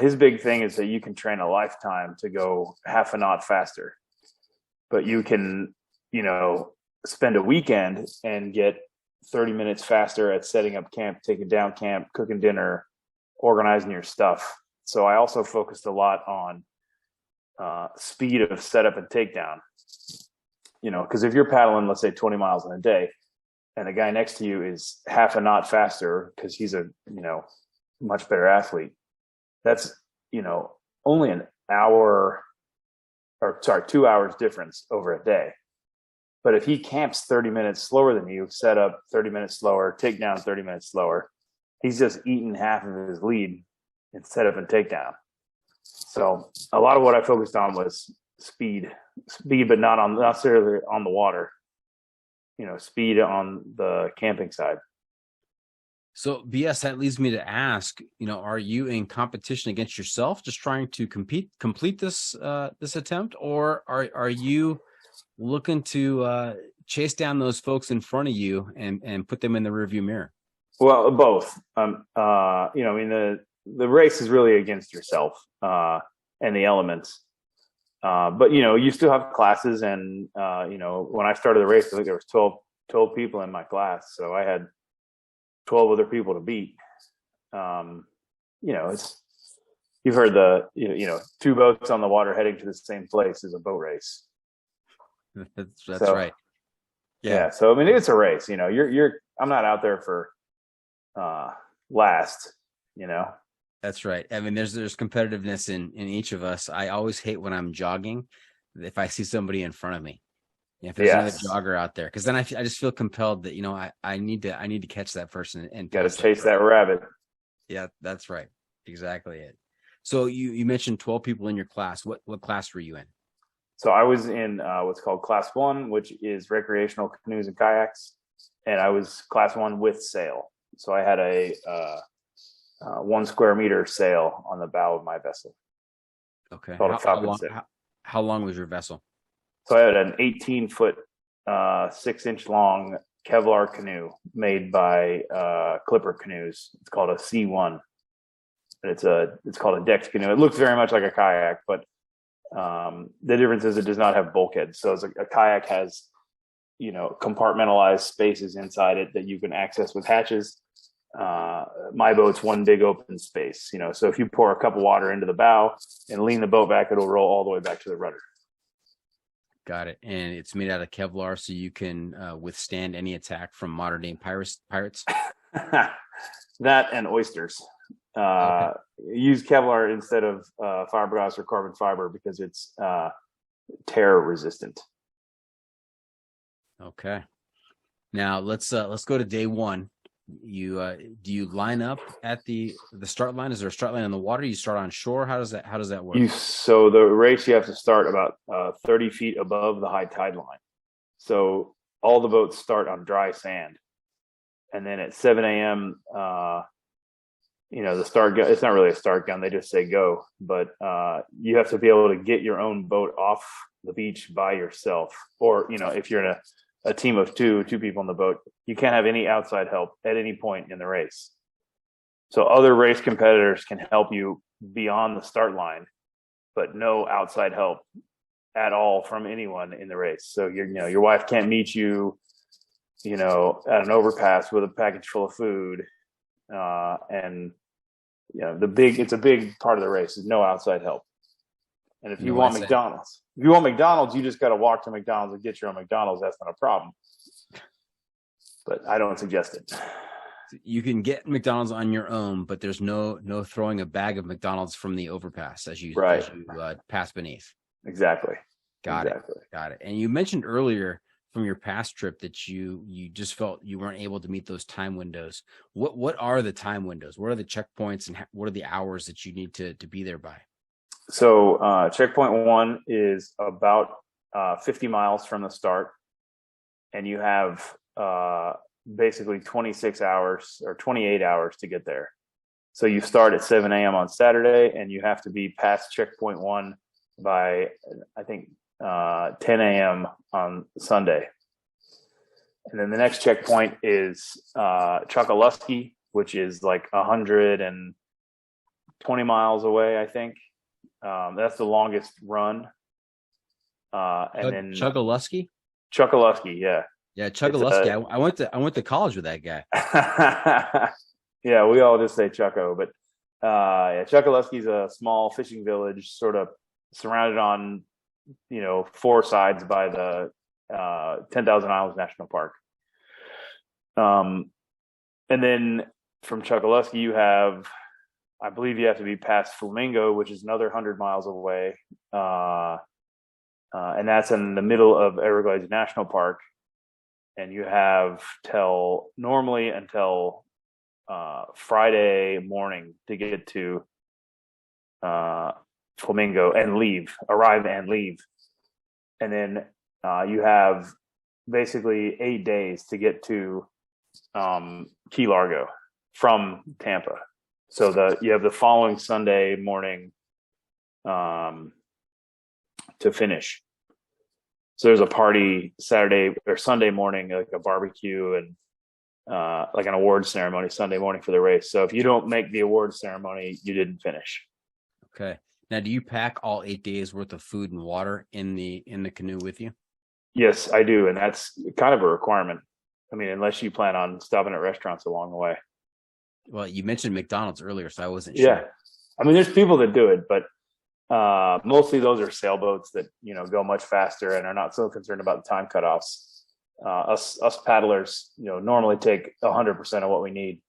His big thing is that you can train a lifetime to go half a knot faster, but you can, spend a weekend and get 30 minutes faster at setting up camp, taking down camp, cooking dinner, organizing your stuff. So I also focused a lot on speed of setup and takedown, because if you're paddling, let's say 20 miles in a day, and the guy next to you is half a knot faster because he's a, much better athlete, that's, only 2 hours difference over a day. But if he camps 30 minutes slower than you, set up 30 minutes slower, take down 30 minutes slower, he's just eaten half of his lead in setup and takedown. So a lot of what I focused on was speed, but not necessarily on the water. Speed on the camping side. So BS, that leads me to ask, are you in competition against yourself, just trying to complete this attempt, or are you looking to chase down those folks in front of you and put them in the rearview mirror? Well, both. The race is really against yourself and the elements. But you still have classes, and when I started the race, I think there was 12 people in my class, so I had 12 other people to beat. It's, you've heard two boats on the water heading to the same place is a boat race. That's right. Yeah. So I mean, it's a race. I'm not out there for last. That's right. I mean, there's competitiveness in each of us. I always hate when I'm jogging if I see somebody in front of me. If there's another jogger out there, because then I just feel compelled that I need to catch that person and got to chase that rabbit. Yeah, that's right. Exactly it. So you mentioned 12 people in your class. What class were you in? So I was in what's called Class 1, which is recreational canoes and kayaks, and I was Class 1 with sail. So I had a 1 square meter sail on the bow of my vessel. Okay. How long was your vessel? So I had an 18-foot, 6-inch long Kevlar canoe made by Clipper Canoes. It's called a C1. It's called a decked canoe. It looks very much like a kayak, but the difference is it does not have bulkheads. So a kayak has, compartmentalized spaces inside it that you can access with hatches. My boat's one big open space, so if you pour a cup of water into the bow and lean the boat back, it'll roll all the way back to the rudder. Got it. And it's made out of Kevlar, so you can withstand any attack from modern day pirates. That and oysters. Okay. Use Kevlar instead of fiberglass or carbon fiber because it's tear resistant. Okay. Now let's go to day one. Do you line up at the start line? Is there a start line on the water? You start on shore? How does that work? So the race, you have to start about 30 feet above the high tide line. So all the boats start on dry sand, and then at 7 a.m. The start gun, it's not really a start gun, they just say go, but you have to be able to get your own boat off the beach by yourself, or if you're in a team of two people on the boat, you can't have any outside help at any point in the race. So other race competitors can help you beyond the start line, but no outside help at all from anyone in the race. So your wife can't meet you at an overpass with a package full of food. And it's a big part of the race is no outside help. And if you want McDonald's, you just got to walk to McDonald's and get your own McDonald's. That's not a problem. But I don't suggest it. You can get McDonald's on your own, but there's no throwing a bag of McDonald's from the overpass as you pass beneath. Exactly. Got it. And you mentioned earlier from your past trip that you just felt you weren't able to meet those time windows. What are the time windows? What are the checkpoints, and what are the hours that you need to be there by? So checkpoint 1 is about 50 miles from the start, and you have basically 26 hours or 28 hours to get there. So you start at 7 a.m. on Saturday, and you have to be past checkpoint 1 by, I think, 10 a.m. on Sunday. And then the next checkpoint is Chokoloskee, which is like 120 miles away, I think. That's the longest run. And then Chokoloskee? Chokoloskee, yeah. Yeah, Chokoloskee. I went to college with that guy. Yeah, we all just say Choco, but Chokoloskee is a small fishing village, sort of surrounded on 4 sides by the 10,000 Islands National Park. And then from Chokoloskee, I believe you have to be past Flamingo, which is another 100 miles away. And that's in the middle of Everglades National Park. And you have until Friday morning to get to Flamingo and arrive and leave. And then you have basically 8 days to get to Key Largo from Tampa. So you have the following Sunday morning to finish. So there's a party Saturday or Sunday morning, like a barbecue and like an awards ceremony Sunday morning for the race. So if you don't make the awards ceremony, you didn't finish. Okay. Now, do you pack all 8 days worth of food and water in the canoe with you? Yes, I do. And that's kind of a requirement. I mean, unless you plan on stopping at restaurants along the way. Well, you mentioned McDonald's earlier, so I wasn't Yeah. sure. I mean, there's people that do it, but mostly those are sailboats that, go much faster and are not so concerned about the time cutoffs. Us paddlers, normally take 100% of what we need.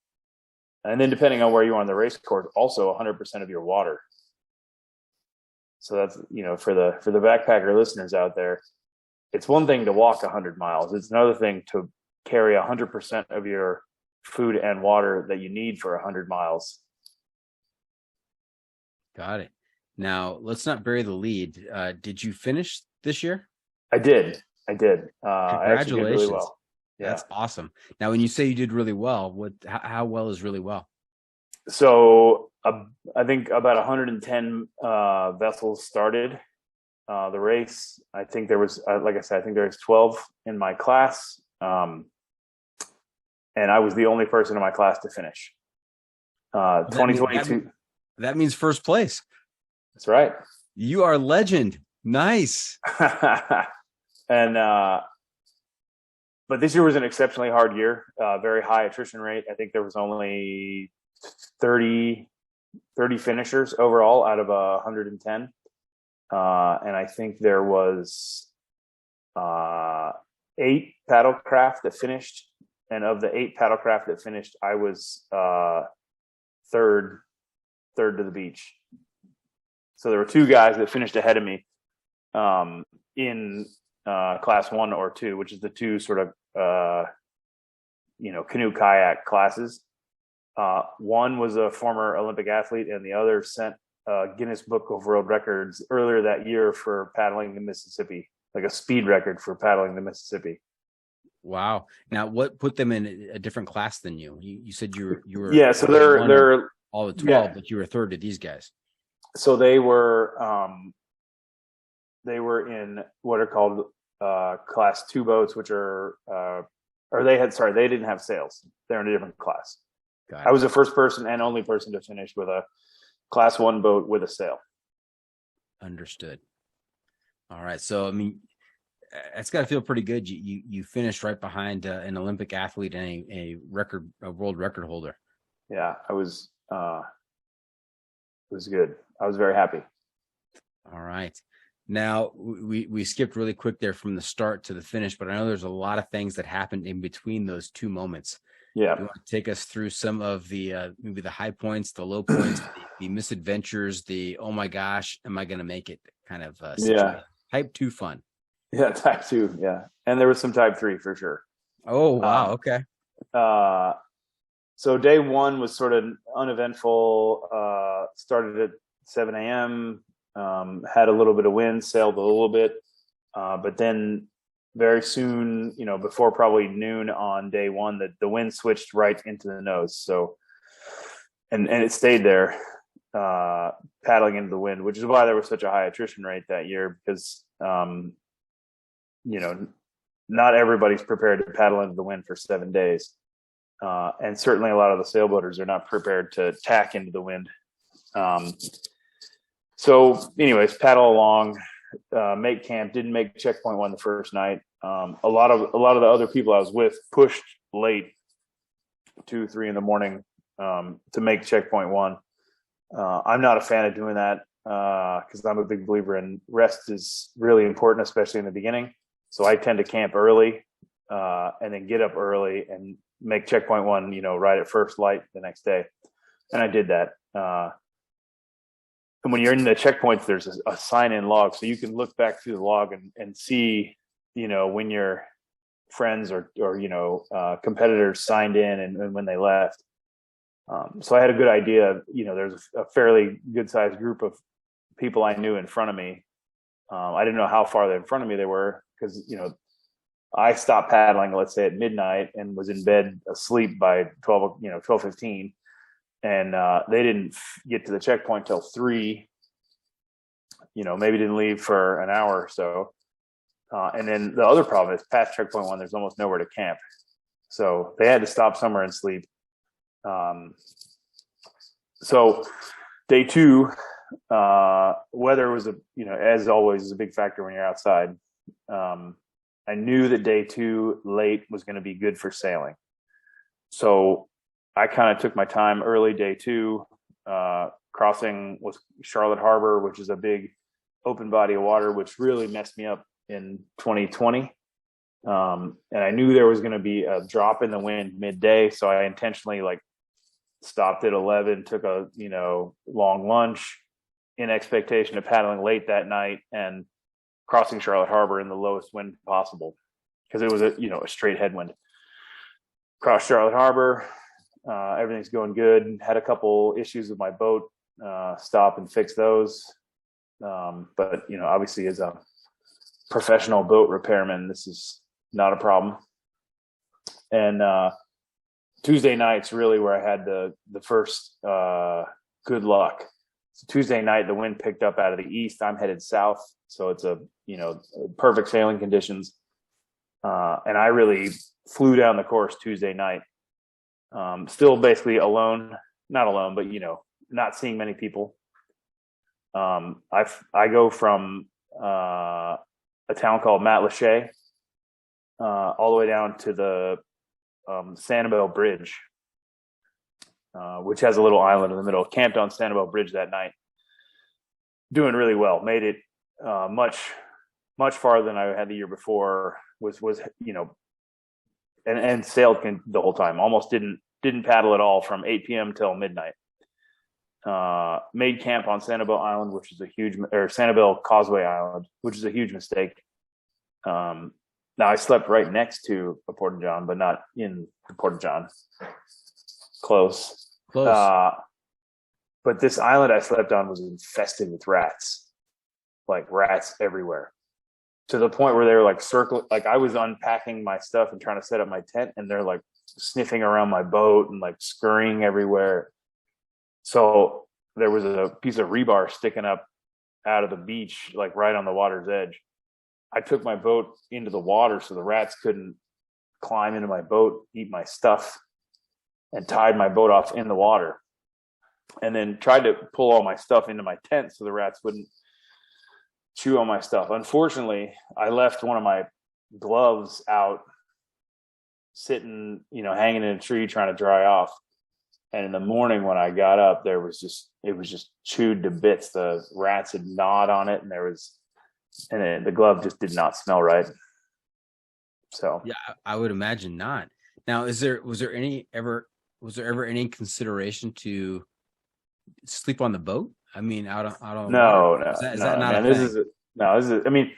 And then depending on where you are on the race course, also 100% of your water. So that's, for the backpacker listeners out there, it's one thing to walk 100 miles. It's another thing to carry 100% of your food and water that you need for 100 miles. Got it. Now, let's not bury the lead. Did you finish this year? I did. Congratulations. I actually did really well. Yeah. That's awesome. Now, when you say you did really well, how well is really well? So I think about 110 vessels started the race. I think there was, like I said, I think there was 12 in my class. And I was the only person in my class to finish. 2022. That means first place. That's right. You are a legend. Nice. And but this year was an exceptionally hard year. Very high attrition rate. I think there was only 30 finishers overall out of 110. And I think there was 8 paddlecraft that finished. And of the 8 paddlecraft that finished, I was third to the beach. So there were 2 guys that finished ahead of me in class 1 or 2, which is the 2 sort of canoe kayak classes. One was a former Olympic athlete, and the other set Guinness Book of World Records earlier that year for paddling the Mississippi, like a speed record for paddling the Mississippi. Wow. Now, what put them in a different class than you? You said you were yeah. So they're all the 12, yeah. but you were third to these guys. So they were in what are called class 2 boats, which are they didn't have sails. They're in a different class. I was the first person and only person to finish with a class 1 boat with a sail. Understood. All right. So, I mean, it's got to feel pretty good. You finished right behind an Olympic athlete and a world record holder. Yeah, it was good. I was very happy. All right. Now we skipped really quick there from the start to the finish, but I know there's a lot of things that happened in between those 2 moments. Yeah. You want to take us through some of the maybe the high points, the low points, the misadventures, the oh my gosh, am I going to make it kind of situation. Yeah. Type 2 fun. Yeah, type 2. Yeah, and there was some type 3 for sure. Oh wow. Okay. So day 1 was sort of uneventful. Started at 7 a.m. Had a little bit of wind, sailed a little bit, but then very soon, before probably noon on day 1, the wind switched right into the nose. So, and it stayed there, paddling into the wind, which is why there was such a high attrition rate that year, because not everybody's prepared to paddle into the wind for 7 days. And certainly a lot of the sailboaters are not prepared to tack into the wind. So anyways, paddle along, make camp, didn't make checkpoint 1 the first night. A lot of the other people I was with pushed late, 2-3 in the morning, to make checkpoint 1. I'm not a fan of doing that, because I'm a big believer in rest is really important, especially in the beginning. So I tend to camp early, and then get up early and make checkpoint 1, right at first light the next day. And I did that. And when you're in the checkpoints, there's a sign-in log, so you can look back through the log and see, when your friends or competitors signed in and when they left. So I had a good idea. There's a fairly good-sized group of people I knew in front of me. I didn't know how far in front of me they were because, I stopped paddling, let's say at midnight, and was in bed asleep by 12:15. And they didn't get to the checkpoint till 3, maybe didn't leave for an hour or so. And then the other problem is past checkpoint 1, there's almost nowhere to camp. So they had to stop somewhere and sleep. So day 2, weather was as always is a big factor when you're outside. I knew that day 2 late was going to be good for sailing. So I kind of took my time early day 2, crossing was Charlotte Harbor, which is a big open body of water, which really messed me up in 2020. And I knew there was going to be a drop in the wind midday. So I intentionally stopped at 11, took a, long lunch in expectation of paddling late that night and crossing Charlotte Harbor in the lowest wind possible. Cause it was a straight headwind. Crossed Charlotte Harbor. Everything's going good. Had a couple issues with my boat, stop and fix those. But obviously as a professional boat repairman, this is not a problem. And, Tuesday night's really where I had the first good luck. So Tuesday night, the wind picked up out of the east. I'm headed south, so it's perfect sailing conditions. And I really flew down the course Tuesday night. Still basically alone, not alone, but not seeing many people. I go from a town called Matlacha all the way down to the Sanibel Bridge, which has a little island in the middle. Camped on Sanibel Bridge that night, doing really well. Made it much farther than I had the year before. Was and sailed the whole time. Almost didn't paddle at all from 8 p.m. till midnight. Made camp on Sanibel Island, which is Sanibel Causeway Island, which is a huge mistake. Now I slept right next to a porta-john, but not in the porta-john. Close. But this island I slept on was infested with rats, like rats everywhere, to the point where they were circling. I was unpacking my stuff and trying to set up my tent, and they're sniffing around my boat and scurrying everywhere. So there was a piece of rebar sticking up out of the beach, right on the water's edge. I took my boat into the water so the rats couldn't climb into my boat, eat my stuff, and tied my boat off in the water. And then tried to pull all my stuff into my tent so the rats wouldn't chew on my stuff. Unfortunately, I left one of my gloves out sitting, hanging in a tree trying to dry off. And in the morning when I got up, it was just chewed to bits. The rats had gnawed on it, and the glove just did not smell right. So yeah, I would imagine not. Now, was there ever any consideration to sleep on the boat? I mean, out on no, is that not man, a thing? this is. I mean,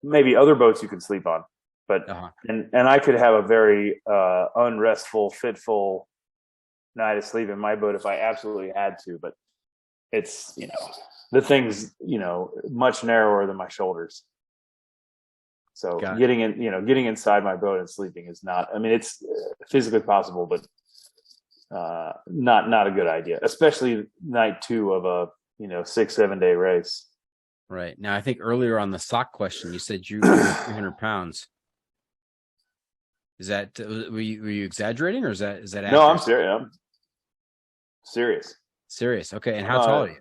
maybe other boats you can sleep on, but and I could have a very unrestful, fitful night of sleep in my boat if I absolutely had to. But it's the thing's much narrower than my shoulders. So getting inside my boat and sleeping is not. I mean, it's physically possible, but not a good idea, especially night 2 of a 6-7 day race. Right. Now, I think earlier on the sock question, you said you were 300 pounds. Is that were you exaggerating, or is that accurate? No, I'm serious. I'm serious. Serious. Okay. And how tall are you?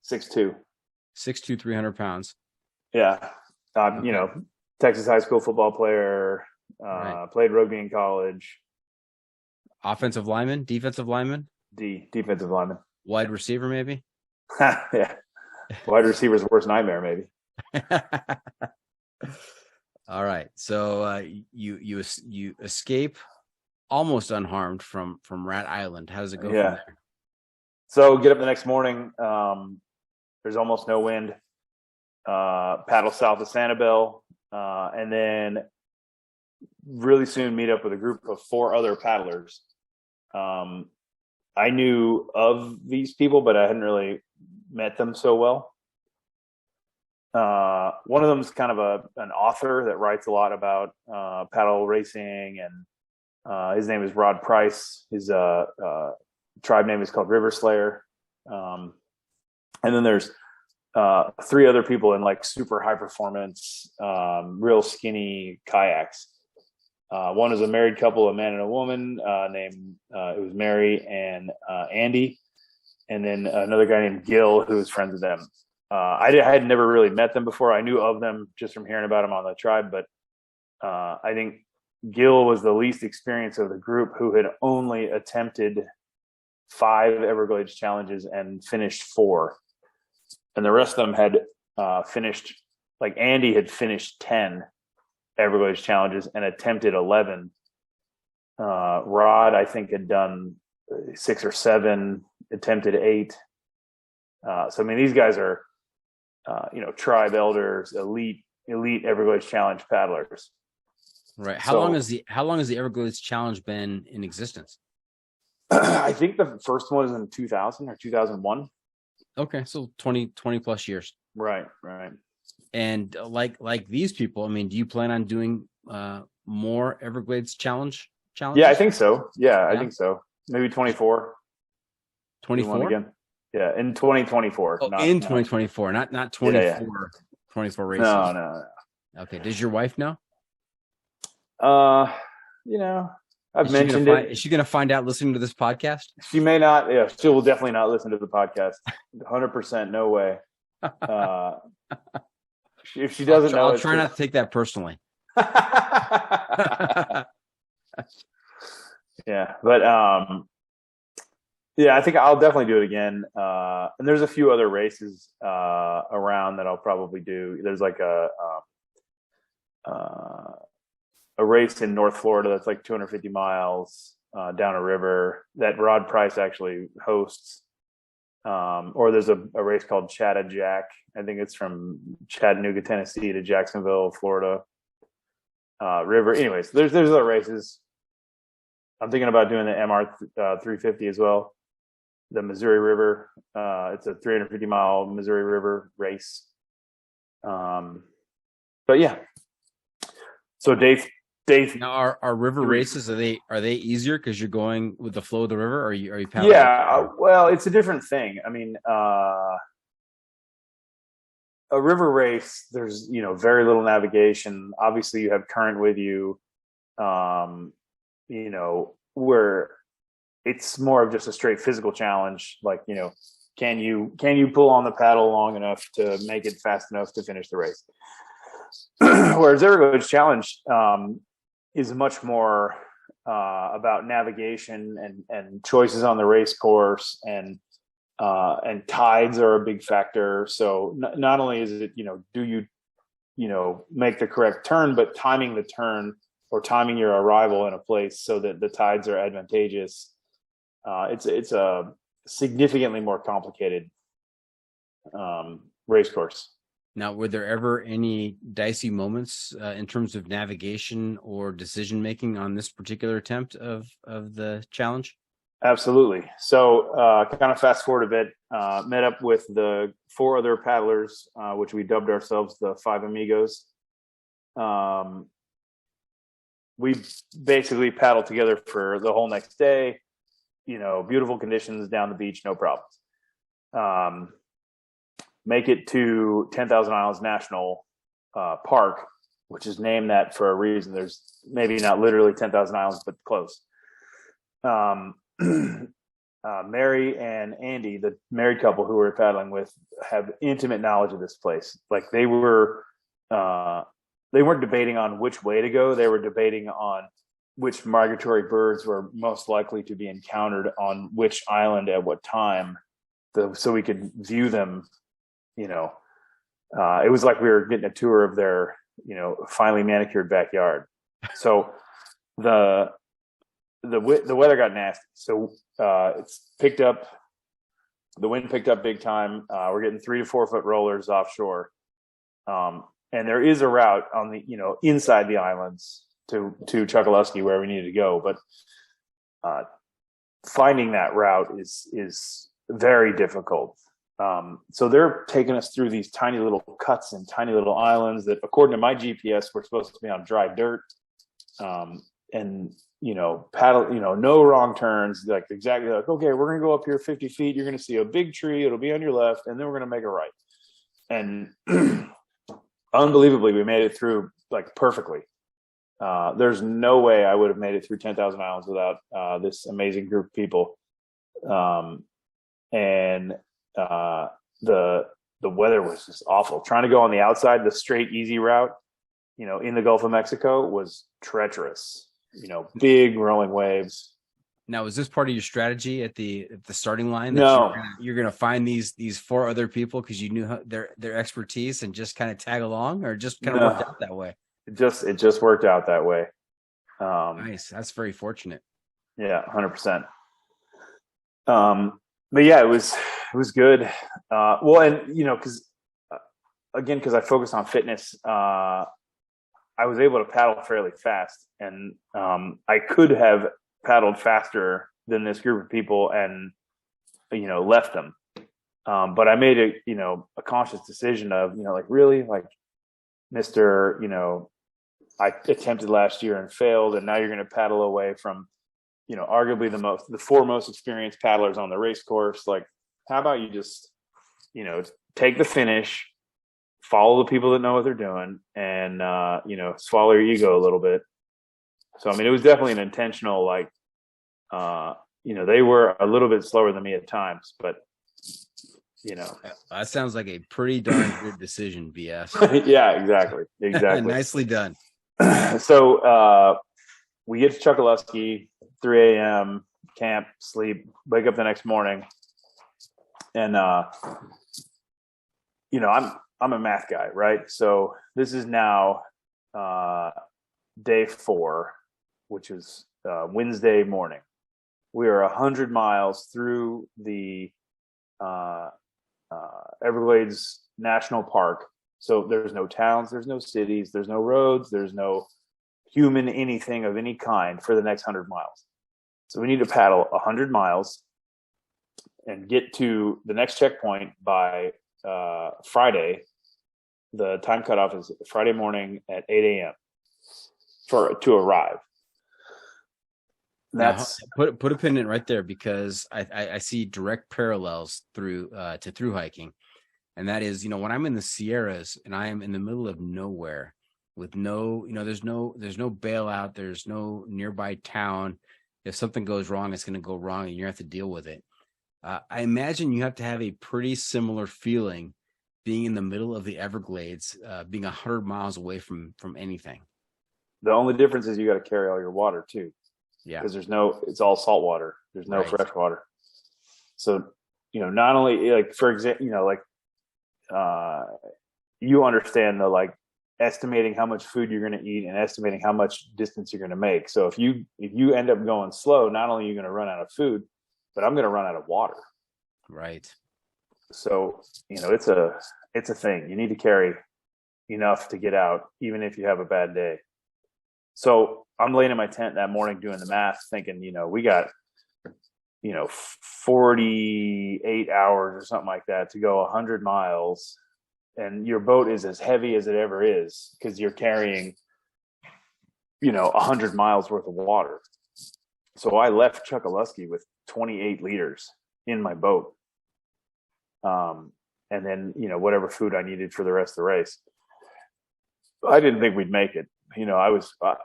6'2". 6'2", 300 pounds. Yeah. Texas high school football player. Right. Played rugby in college. Offensive lineman, defensive lineman, defensive lineman, wide receiver, maybe. Yeah, wide receiver's worst nightmare, maybe. All right, so you escape almost unharmed from Rat Island. How does it go from there? So get up the next morning. There's almost no wind. Paddle south of Sanibel, and then really soon meet up with a group of 4 other paddlers. I knew of these people, but I hadn't really met them so well. One of them is kind of an author that writes a lot about paddle racing, and his name is Rod Price. His tribe name is called River Slayer. And then there's 3 other people in like super high performance, real skinny kayaks. One is a married couple, a man and a woman, named it was Mary and Andy, and then another guy named Gil, who was friends with them. I had never really met them before. I knew of them just from hearing about them on the tribe, but I think Gil was the least experienced of the group, who had only attempted 5 Everglades challenges and finished 4. And the rest of them had finished, like Andy had finished 10 Everglades challenges and attempted 11. Rod, I think, had done 6 or 7, attempted 8. So, I mean, these guys are, tribe elders, elite Everglades Challenge paddlers. Right. How long has the Everglades Challenge been in existence? I think the first one was in 2000 or 2001. Okay, so 20 plus years. Right. And like these people, I mean, do you plan on doing more Everglades challenges? Yeah, I think so. Yeah, I think so. Maybe 24. 24 again. Yeah, in 2024. Oh, in 2024, not 24. Yeah. 24 races. No. Okay. Does your wife know? I've mentioned it. Is she going to find out listening to this podcast? She may not. Yeah, she will definitely not listen to the podcast. 100%, no way. If she doesn't know, I'll try not to take that personally. Yeah, but I think I'll definitely do it again. And there's a few other races around that I'll probably do. There's like a race in North Florida that's like 250 miles down a river that Rod Price actually hosts. Or there's a race called Chattajack. I think it's from Chattanooga, Tennessee to Jacksonville, Florida river. Anyways, there's other races. I'm thinking about doing the MR 350 as well. The Missouri River. It's a 350-mile Missouri River race. But yeah. So Dave. Now, are river races, are they easier because you're going with the flow of the river, or are you paddling? Yeah, well, it's a different thing. I mean, a river race, there's very little navigation. Obviously, you have current with you. Where it's more of just a straight physical challenge. Like, can you pull on the paddle long enough to make it fast enough to finish the race? Whereas Everglades Challenge is much more about navigation and choices on the race course, and tides are a big factor. So not only is it, do you make the correct turn, but timing the turn or timing your arrival in a place so that the tides are advantageous. It's a significantly more complicated race course. Now, were there ever any dicey moments in terms of navigation or decision making on this particular attempt of the challenge? Absolutely. So, kind of fast forward a bit. Met up with the 4 other paddlers, which we dubbed ourselves the 5 Amigos. We basically paddled together for the whole next day. Beautiful conditions down the beach, no problems. Make it to 10,000 Islands National Park, which is named that for a reason. There's maybe not literally 10,000 islands, but close. Mary and Andy, the married couple who we're paddling with, have intimate knowledge of this place. Like they weren't debating on which way to go. They were debating on which migratory birds were most likely to be encountered on which island at what time, so we could view them. It was like we were getting a tour of their, finely manicured backyard. So the weather got nasty. So it's picked up. The wind picked up big time. We're getting 3 to 4 foot rollers offshore. And there is a route on the, inside the islands to Chokoloskee where we needed to go. But finding that route is very difficult. So they're taking us through these tiny little cuts and tiny little islands that, according to my GPS, were supposed to be on dry dirt. And, paddle, no wrong turns, like exactly like, okay, we're going to go up here 50 feet. You're going to see a big tree. It'll be on your left. And then we're going to make a right. And unbelievably, we made it through like perfectly. There's no way I would have made it through 10,000 islands without this amazing group of people. The weather was just awful. Trying to go on the outside, the straight, easy route, in the Gulf of Mexico was treacherous. Big rolling waves. Now, is this part of your strategy at the starting line? That No, you're gonna find these 4 other people because you knew their expertise and just kind of tag along, or just kind of worked out that way? It just worked out that way. Nice. That's very fortunate. Yeah, 100%. But yeah, it was good. Well, and because I focused on fitness, I was able to paddle fairly fast, and I could have paddled faster than this group of people and left them. But I made a conscious decision of really, like, Mr. I attempted last year and failed, and now you're going to paddle away from arguably the 4 most experienced paddlers on the race course. Like, how about you just take the finish, follow the people that know what they're doing, and swallow your ego a little bit. So I mean, it was definitely an intentional, like, they were a little bit slower than me at times, but that sounds like a pretty darn good decision, BS. Yeah, exactly. Nicely done. So we get to Chokoloskee, 3 a.m., camp, sleep, wake up the next morning, and I'm a math guy, right? So this is now day 4, which is Wednesday morning. We are 100 miles through the Everglades National Park. So there's no towns, there's no cities, there's no roads, there's no human anything of any kind for the next 100 miles. So we need to paddle 100 miles and get to the next checkpoint by Friday. The time cutoff is Friday morning at 8 a.m. to arrive. That's put a pin in it right there, because I see direct parallels through hiking, and that is, when I'm in the Sierras and I am in the middle of nowhere with no, there's no bailout, there's no nearby town. If something goes wrong, it's going to go wrong, and you have to deal with it. I imagine you have to have a pretty similar feeling being in the middle of the Everglades, being 100 miles away from anything. The only difference is you got to carry all your water too. Yeah. Because it's all salt water. There's no Right. fresh water. So, not only, like, for example, you understand the, like, estimating how much food you're going to eat and estimating how much distance you're going to make. So if you end up going slow, not only are you going to run out of food, but I'm going to run out of water. Right. So, it's a thing. You need to carry enough to get out, even if you have a bad day. So I'm laying in my tent that morning doing the math, thinking, we got, 48 hours or something like that to go 100 miles. And your boat is as heavy as it ever is, because you're carrying, 100 miles worth of water. So I left Chokoloskee with 28 liters in my boat. And then, whatever food I needed for the rest of the race. I didn't think we'd make it. I was like,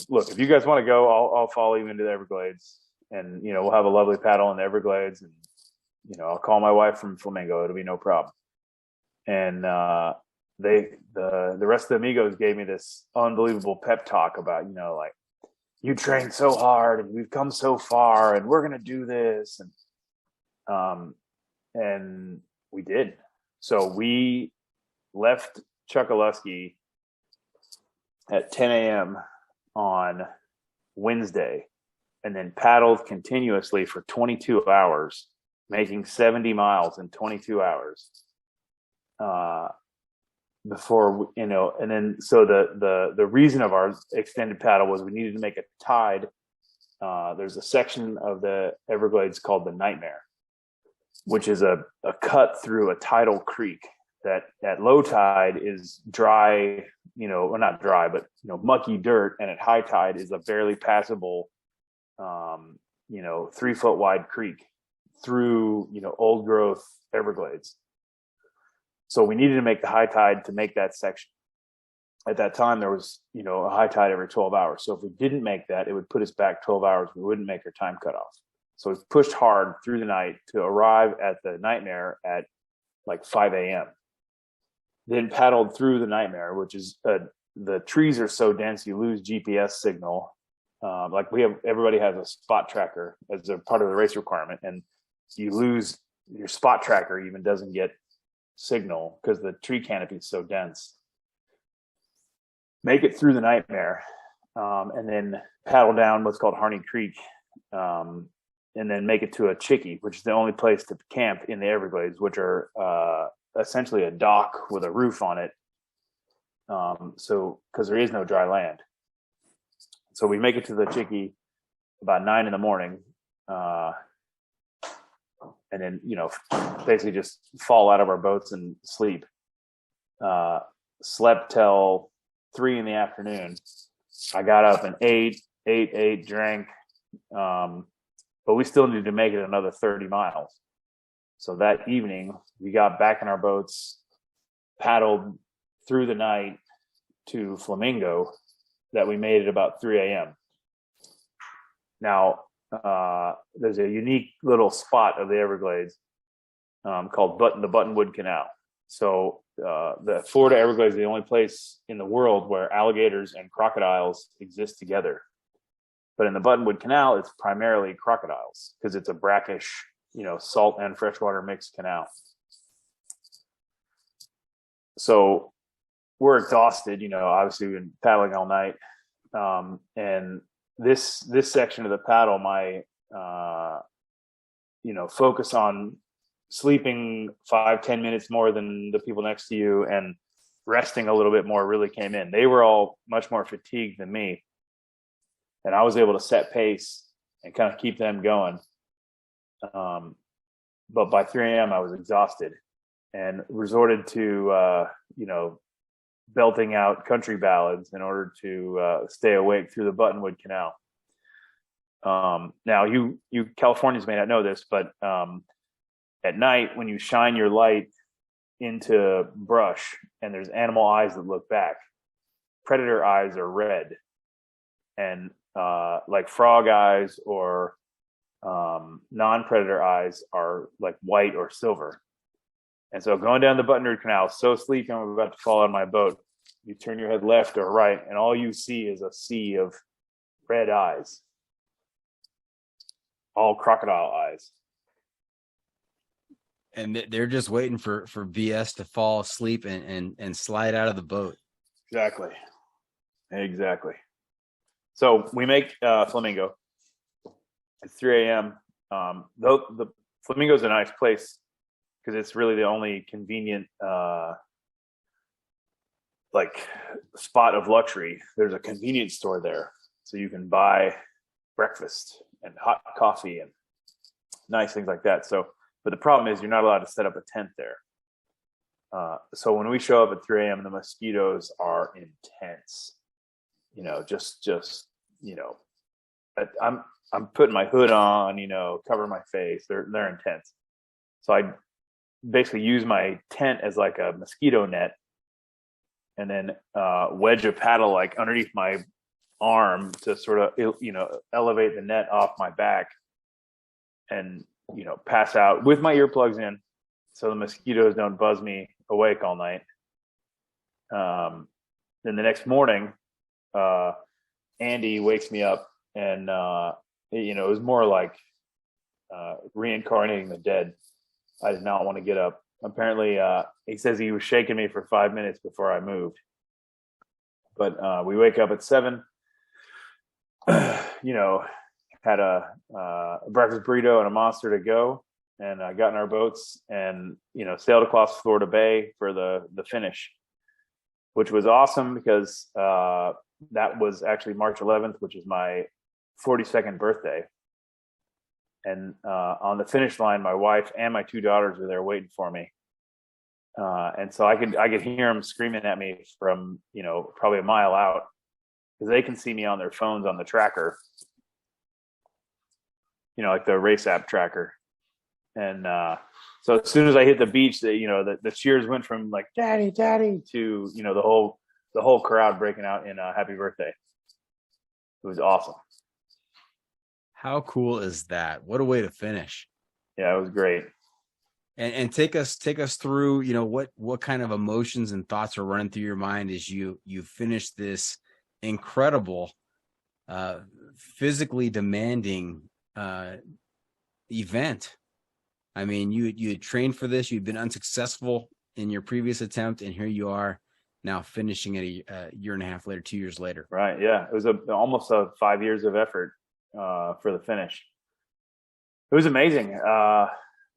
look, if you guys want to go, I'll follow you into the Everglades, and, we'll have a lovely paddle in the Everglades, and, I'll call my wife from Flamingo. It'll be no problem. And, the rest of the amigos gave me this unbelievable pep talk about, like, you trained so hard and we've come so far and we're going to do this. And we did. So we left Chokoloskee at 10 a.m. on Wednesday, and then paddled continuously for 22 hours, making 70 miles in 22 hours. Before, and then, so the reason of our extended paddle was we needed to make a tide. There's a section of the Everglades called the Nightmare. which is a cut through a tidal creek that at low tide is dry, well, not dry, but mucky dirt, and at high tide is a barely passable 3-foot wide creek through old growth Everglades. So we needed to make the high tide to make that section. At that time, there was a high tide every 12 hours. So if we didn't make that, it would put us back 12 hours. We wouldn't make our time cutoff. So we pushed hard through the night to arrive at the Nightmare at like 5 a.m. Then paddled through the Nightmare, which is the trees are so dense you lose GPS signal. Everybody has a spot tracker as a part of the race requirement, and you lose your spot tracker even doesn't get signal because the tree canopy is so dense. Make it through the Nightmare, and then paddle down what's called Harney Creek, and then make it to a Chickie, which is the only place to camp in the Everglades, which are essentially a dock with a roof on it. So because there is no dry land. So we make it to the Chickie about 9 a.m, and then basically just fall out of our boats and sleep. Slept till 3 p.m. I got up and ate, drank, but we still needed to make it another 30 miles. So that evening we got back in our boats, paddled through the night to Flamingo, that we made at about 3 a.m. Now, there's a unique little spot of the Everglades called the Buttonwood Canal. So the Florida Everglades is the only place in the world where alligators and crocodiles exist together. But in the Buttonwood Canal, it's primarily crocodiles because it's a brackish, salt and freshwater mixed canal. So we're exhausted, obviously we've been paddling all night. And this section of the paddle, my, focus on sleeping 5-10 minutes more than the people next to you and resting a little bit more really came in. They were all much more fatigued than me. And I was able to set pace and kind of keep them going. But by 3 a.m. I was exhausted and resorted to, belting out country ballads in order to stay awake through the Buttonwood Canal. Now, you Californians may not know this, but at night when you shine your light into brush and there's animal eyes that look back, predator eyes are red, and like frog eyes or non-predator eyes are like white or silver. And so going down the Buttonwood Canal, so sleepy, I'm about to fall out of my boat. You turn your head left or right, and all you see is a sea of red eyes, all crocodile eyes. And they're just waiting for BS to fall asleep and slide out of the boat. Exactly. So we make Flamingo at 3 a.m. Though the Flamingo's a nice place because it's really the only convenient spot of luxury. There's a convenience store there, so you can buy breakfast and hot coffee and nice things like that. So, but the problem is you're not allowed to set up a tent there. So when we show up at 3 a.m, the mosquitoes are intense. I'm putting my hood on, cover my face. They're intense. So I basically use my tent as like a mosquito net, and then wedge a paddle like underneath my arm to sort of elevate the net off my back, and pass out with my earplugs in so the mosquitoes don't buzz me awake all night. Then the next morning, Andy wakes me up, and it was more like reincarnating the dead. I did not want to get up. Apparently, he says he was shaking me for 5 minutes before I moved. But we wake up at 7. Had a breakfast burrito and a Monster to go, and got in our boats and sailed across Florida Bay for the finish, which was awesome because that was actually March 11th, which is my 42nd birthday. And on the finish line, my wife and my 2 daughters were there waiting for me. And so I could hear them screaming at me from, probably a mile out, because they can see me on their phones on the tracker, like the race app tracker. And so as soon as I hit the beach, the cheers went from like "Daddy, Daddy" to the whole crowd breaking out in "Happy Birthday." It was awesome. How cool is that? What a way to finish. Yeah, it was great. And take us through, what kind of emotions and thoughts are running through your mind as you finish this incredible, physically demanding event. I mean, you had trained for this, you'd been unsuccessful in your previous attempt, and here you are now finishing it a year and a half later, 2 years later. Right. Yeah. It was almost 5 years of effort for the finish. It was amazing. I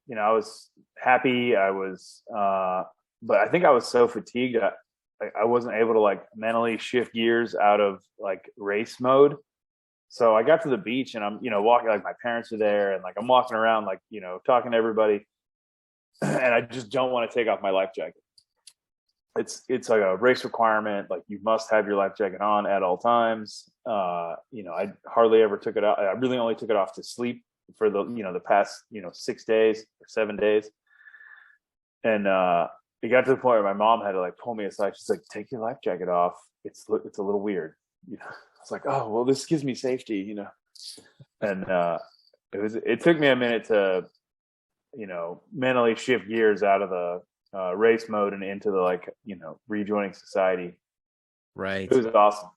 was happy. But I think I was so fatigued. I wasn't able to like mentally shift gears out of like race mode. So I got to the beach and I'm, walking, like my parents are there and like I'm walking around, like, talking to everybody, and I just don't want to take off my life jacket. It's like a race requirement. Like you must have your life jacket on at all times. I hardly ever took it out. I really only took it off to sleep for the past, 6 days or 7 days. And it got to the point where my mom had to like pull me aside. She's like, "Take your life jacket off. It's a little weird." I was like, "Oh, well, this gives me safety," And it took me a minute to, mentally shift gears out of the race mode and into the rejoining society. Right. It was awesome.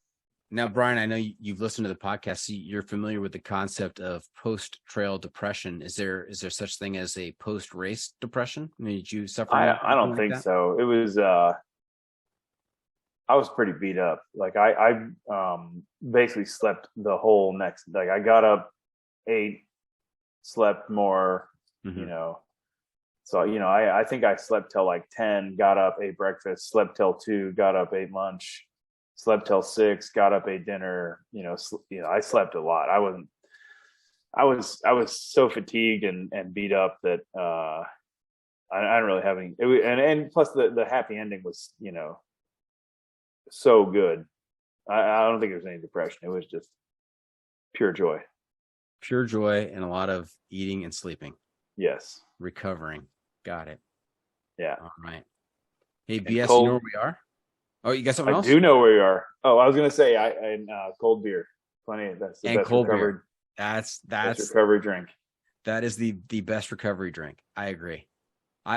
Now, Brian, I know you've listened to the podcast. So you're familiar with the concept of post-trail depression. Is there such thing as a post-race depression? I mean, did you suffer? I don't think so. It was. I was pretty beat up. Like I basically slept the whole next. Like I got up, ate, slept more. Mm-hmm. So I think I slept till like 10. Got up, ate breakfast. Slept till 2. Got up, ate lunch. Slept till 6, got up, ate dinner. I slept a lot. I was so fatigued and beat up that I didn't really have any. And plus the happy ending was so good. I don't think there was any depression. It was just pure joy. Pure joy and a lot of eating and sleeping. Yes. Recovering. Got it. Yeah. All right. Hey, BS, you know where we are? Oh, you got something else? I do know where you are. Oh, I was going to say, cold beer. Plenty. That's the best cold recovery. Beer. That's best recovery drink. That is the best recovery drink. I agree.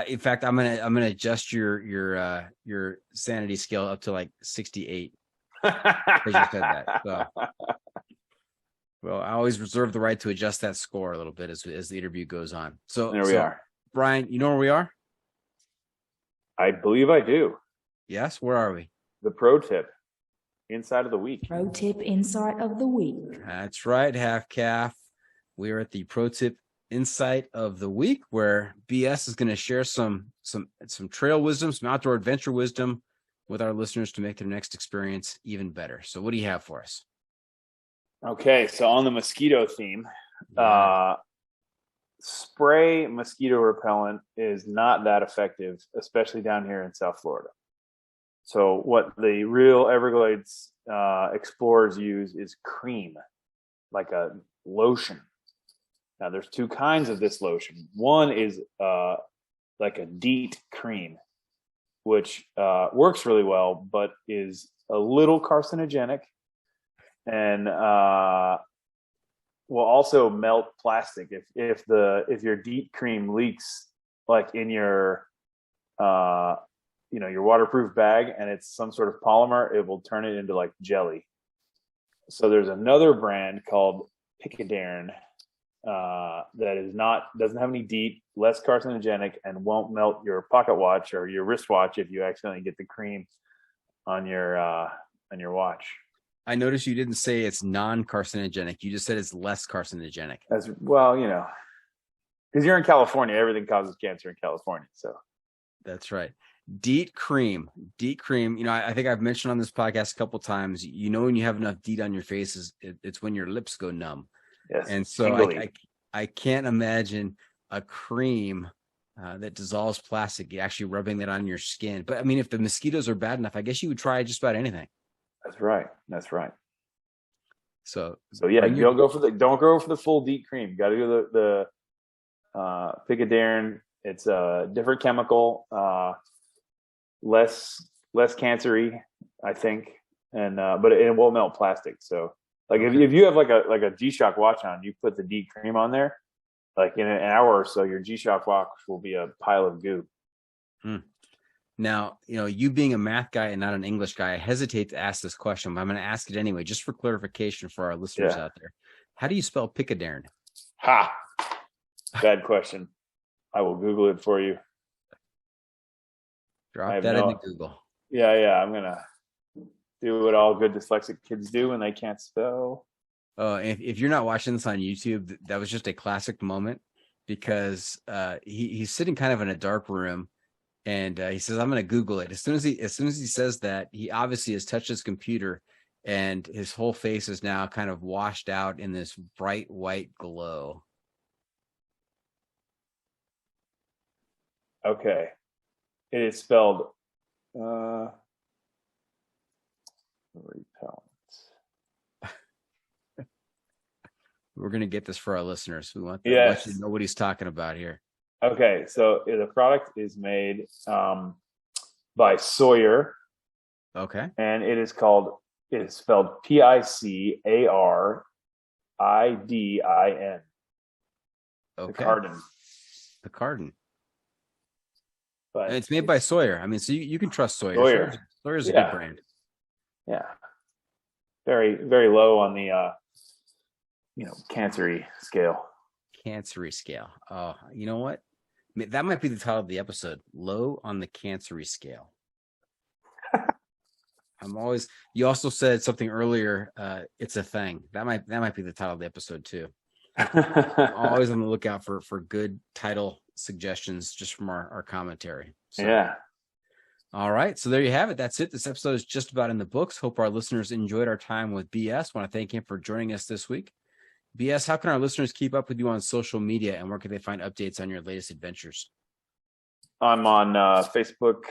In fact, I'm gonna adjust your sanity scale up to like 68 because you said that. So, well, I always reserve the right to adjust that score a little bit as the interview goes on. So there we are. Brian, you know where we are? I believe I do. Yes. Where are we? The pro tip, insight of the week. Pro tip insight of the week. That's right, half calf. We are at the pro tip insight of the week, where BS is going to share some trail wisdom, some outdoor adventure wisdom with our listeners to make their next experience even better. So what do you have for us? Okay, so on the mosquito theme, spray mosquito repellent is not that effective, especially down here in South Florida. So what the real Everglades explorers use is cream, like a lotion. Now there's 2 kinds of this lotion. One is like a DEET cream, which works really well, but is a little carcinogenic and will also melt plastic. If your DEET cream leaks, like in your your waterproof bag, and it's some sort of polymer, it will turn it into like jelly. So there's another brand called Picadarn that doesn't have any DEET, less carcinogenic, and won't melt your pocket watch or your wristwatch if you accidentally get the cream on your watch. I noticed you didn't say it's non-carcinogenic. You just said it's less carcinogenic. As well, because you're in California, everything causes cancer in California. So that's right. DEET cream. I think I've mentioned on this podcast a couple times. When you have enough DEET on your face, it's when your lips go numb. Yes. And so I can't imagine a cream that dissolves plastic, actually rubbing that on your skin. But I mean, if the mosquitoes are bad enough, I guess you would try just about anything. That's right. That's right. So Yeah, bring you your, don't go for the full DEET cream. You got to do the Picadarn. It's a different chemical, less cancery, I think, and but it won't melt plastic. So like okay. if you have like a G-Shock watch on, you put the DEET cream on there, like in an hour or so, your G-Shock watch will be a pile of goo. Now, you being a math guy and not an English guy, I hesitate to ask this question, but I'm going to ask it anyway, just for clarification for our listeners out there. How do you spell Picadarn? Ha! Bad question. I will Google it for you. Drop that into Google. Yeah. I'm going to do what all good dyslexic kids do when they can't spell. Oh, if you're not watching this on YouTube, that was just a classic moment because he's sitting kind of in a dark room. And he says, I'm going to Google it. As soon as he says that, he obviously has touched his computer and his whole face is now kind of washed out in this bright white glow. Okay. It is spelled repellent. We're going to get this for our listeners. We want to know what he's talking about here. Okay, so the product is made by Sawyer. Okay. And it is spelled Picaridin. Okay. Picaridin. But and it's made by Sawyer. I mean, so you can trust Sawyer. Sawyer's a good brand. Yeah. Very, very low on the cancery scale. Cancery scale. Oh, you know what? That might be the title of the episode. Low on the cancery scale. You also said something earlier. It's a thing. That might be the title of the episode too. I'm always on the lookout for good title suggestions just from our commentary. So. Yeah. All right. So there you have it. That's it. This episode is just about in the books. Hope our listeners enjoyed our time with BS. Want to thank him for joining us this week. BS, how can our listeners keep up with you on social media and where can they find updates on your latest adventures? I'm on Facebook,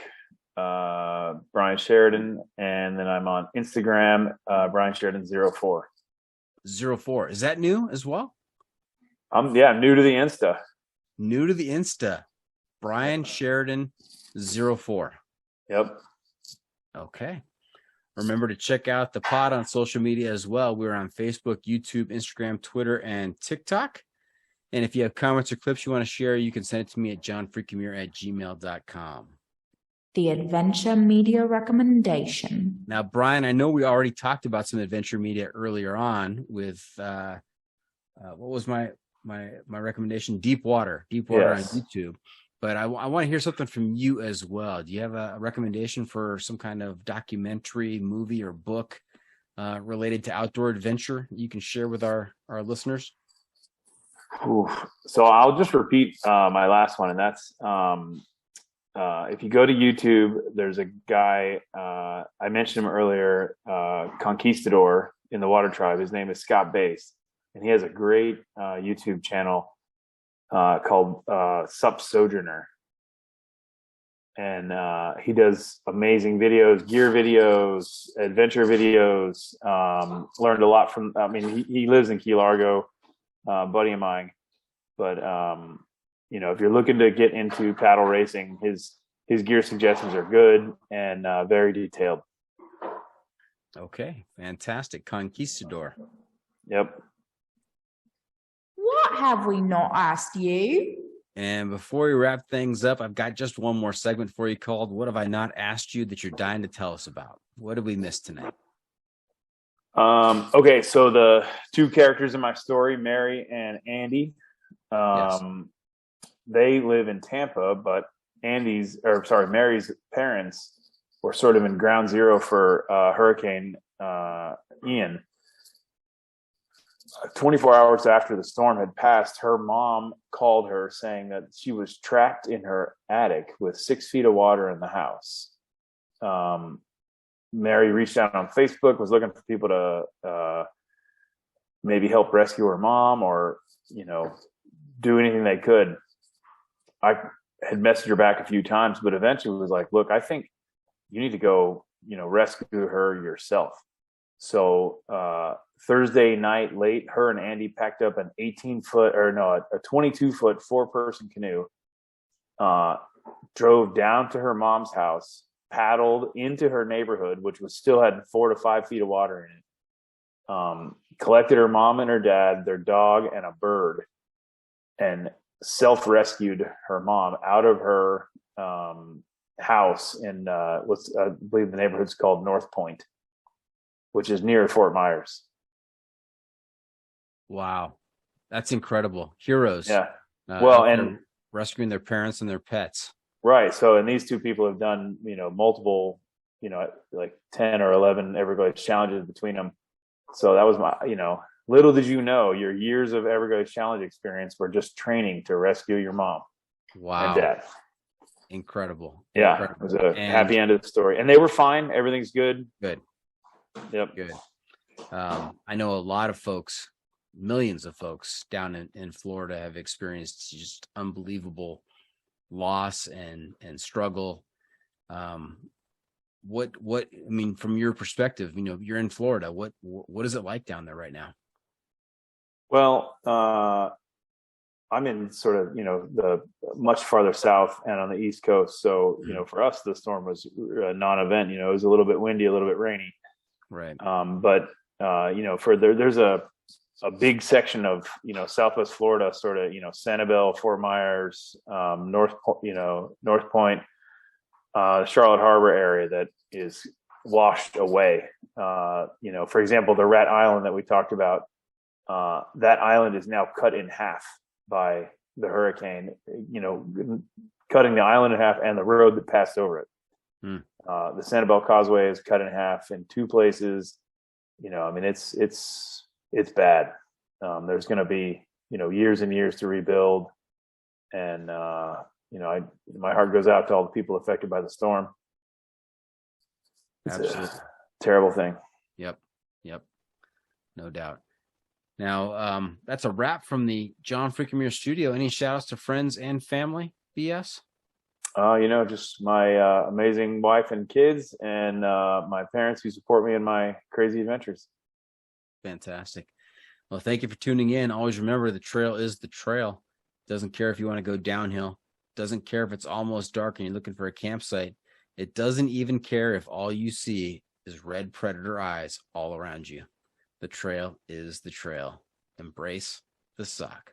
Brian Sheridan, and then I'm on Instagram, Brian Sheridan 04. 04. Is that new as well? I'm new to the Insta. New to the Insta. Brian Sheridan 04. Yep. Okay. Remember to check out the pod on social media as well. We're on Facebook, YouTube, Instagram, Twitter, and TikTok. And if you have comments or clips you want to share, you can send it to me at johnfreakinmuir@gmail.com. The Adventure Media Recommendation. Now, Brian, I know we already talked about some adventure media earlier on with what was my recommendation? Deep Water on YouTube. But I want to hear something from you as well. Do you have a recommendation for some kind of documentary, movie, or book related to outdoor adventure you can share with our listeners? So I'll just repeat my last one, and that's if you go to YouTube, there's a guy, I mentioned him earlier, Conquistador in the Water Tribe. His name is Scott Bass, and he has a great YouTube channel called Sup Sojourner, and he does amazing videos, gear videos, adventure videos. Learned a lot from. I mean, he lives in Key Largo, buddy of mine. But if you're looking to get into paddle racing, his gear suggestions are good and very detailed. Okay, fantastic, Conquistador. Yep. What have we not asked you? And before we wrap things up, I've got just one more segment for you called What Have I Not Asked You That You're Dying to Tell Us About? What did we miss tonight? Okay, so the two characters in my story, Mary and Andy, they live in Tampa, but Mary's parents were sort of in ground zero for Hurricane Ian. 24 hours after the storm had passed, her mom called her saying that she was trapped in her attic with 6 feet of water in the house. Mary reached out on Facebook, was looking for people to maybe help rescue her mom or do anything they could. I had messaged her back a few times, but eventually was like, look, I think you need to go, rescue her yourself. So Thursday night late, her and Andy packed up an 22-foot 4-person canoe, drove down to her mom's house, paddled into her neighborhood, which still had 4 to 5 feet of water in it, collected her mom and her dad, their dog, and a bird, and self-rescued her mom out of her house in I believe the neighborhood's called North Point, which is near Fort Myers. Wow. That's incredible. Heroes. Yeah. And rescuing their parents and their pets. Right. So, and these two people have done, multiple, like 10 or 11 Everglades challenges between them. So that was my, little did you know, your years of Everglades challenge experience were just training to rescue your mom. Wow. And dad. Incredible. Yeah. Incredible. It was a happy end of the story. And they were fine. Everything's good. Good. Yep. Good. I know a lot of folks, millions of folks down in Florida have experienced just unbelievable loss and struggle. What I mean, from your perspective, you're in Florida. What is it like down there right now? Well, I'm in sort of, the much farther south and on the East Coast. So, for us, the storm was a non-event. It was a little bit windy, a little bit rainy. Right. But there's a big section of, Southwest Florida, sort of, Sanibel, Fort Myers, North Point, Charlotte Harbor area that is washed away. For example, the Rat Island that we talked about, that island is now cut in half by the hurricane, cutting the island in half and the road that passed over it. The Sanibel Causeway is cut in half in 2 places. It's bad. There's going to be, years and years to rebuild. And, my heart goes out to all the people affected by the storm. It's Absolutely. A terrible thing. Yep. No doubt. Now, that's a wrap from the John Freaking Muir studio. Any shout outs to friends and family, BS? Just my amazing wife and kids, and my parents who support me in my crazy adventures. Fantastic. Well, thank you for tuning in. Always remember, the trail is the trail. Doesn't care if you want to go downhill. Doesn't care if it's almost dark and you're looking for a campsite. It doesn't even care if all you see is red predator eyes all around you. The trail is the trail. Embrace the suck.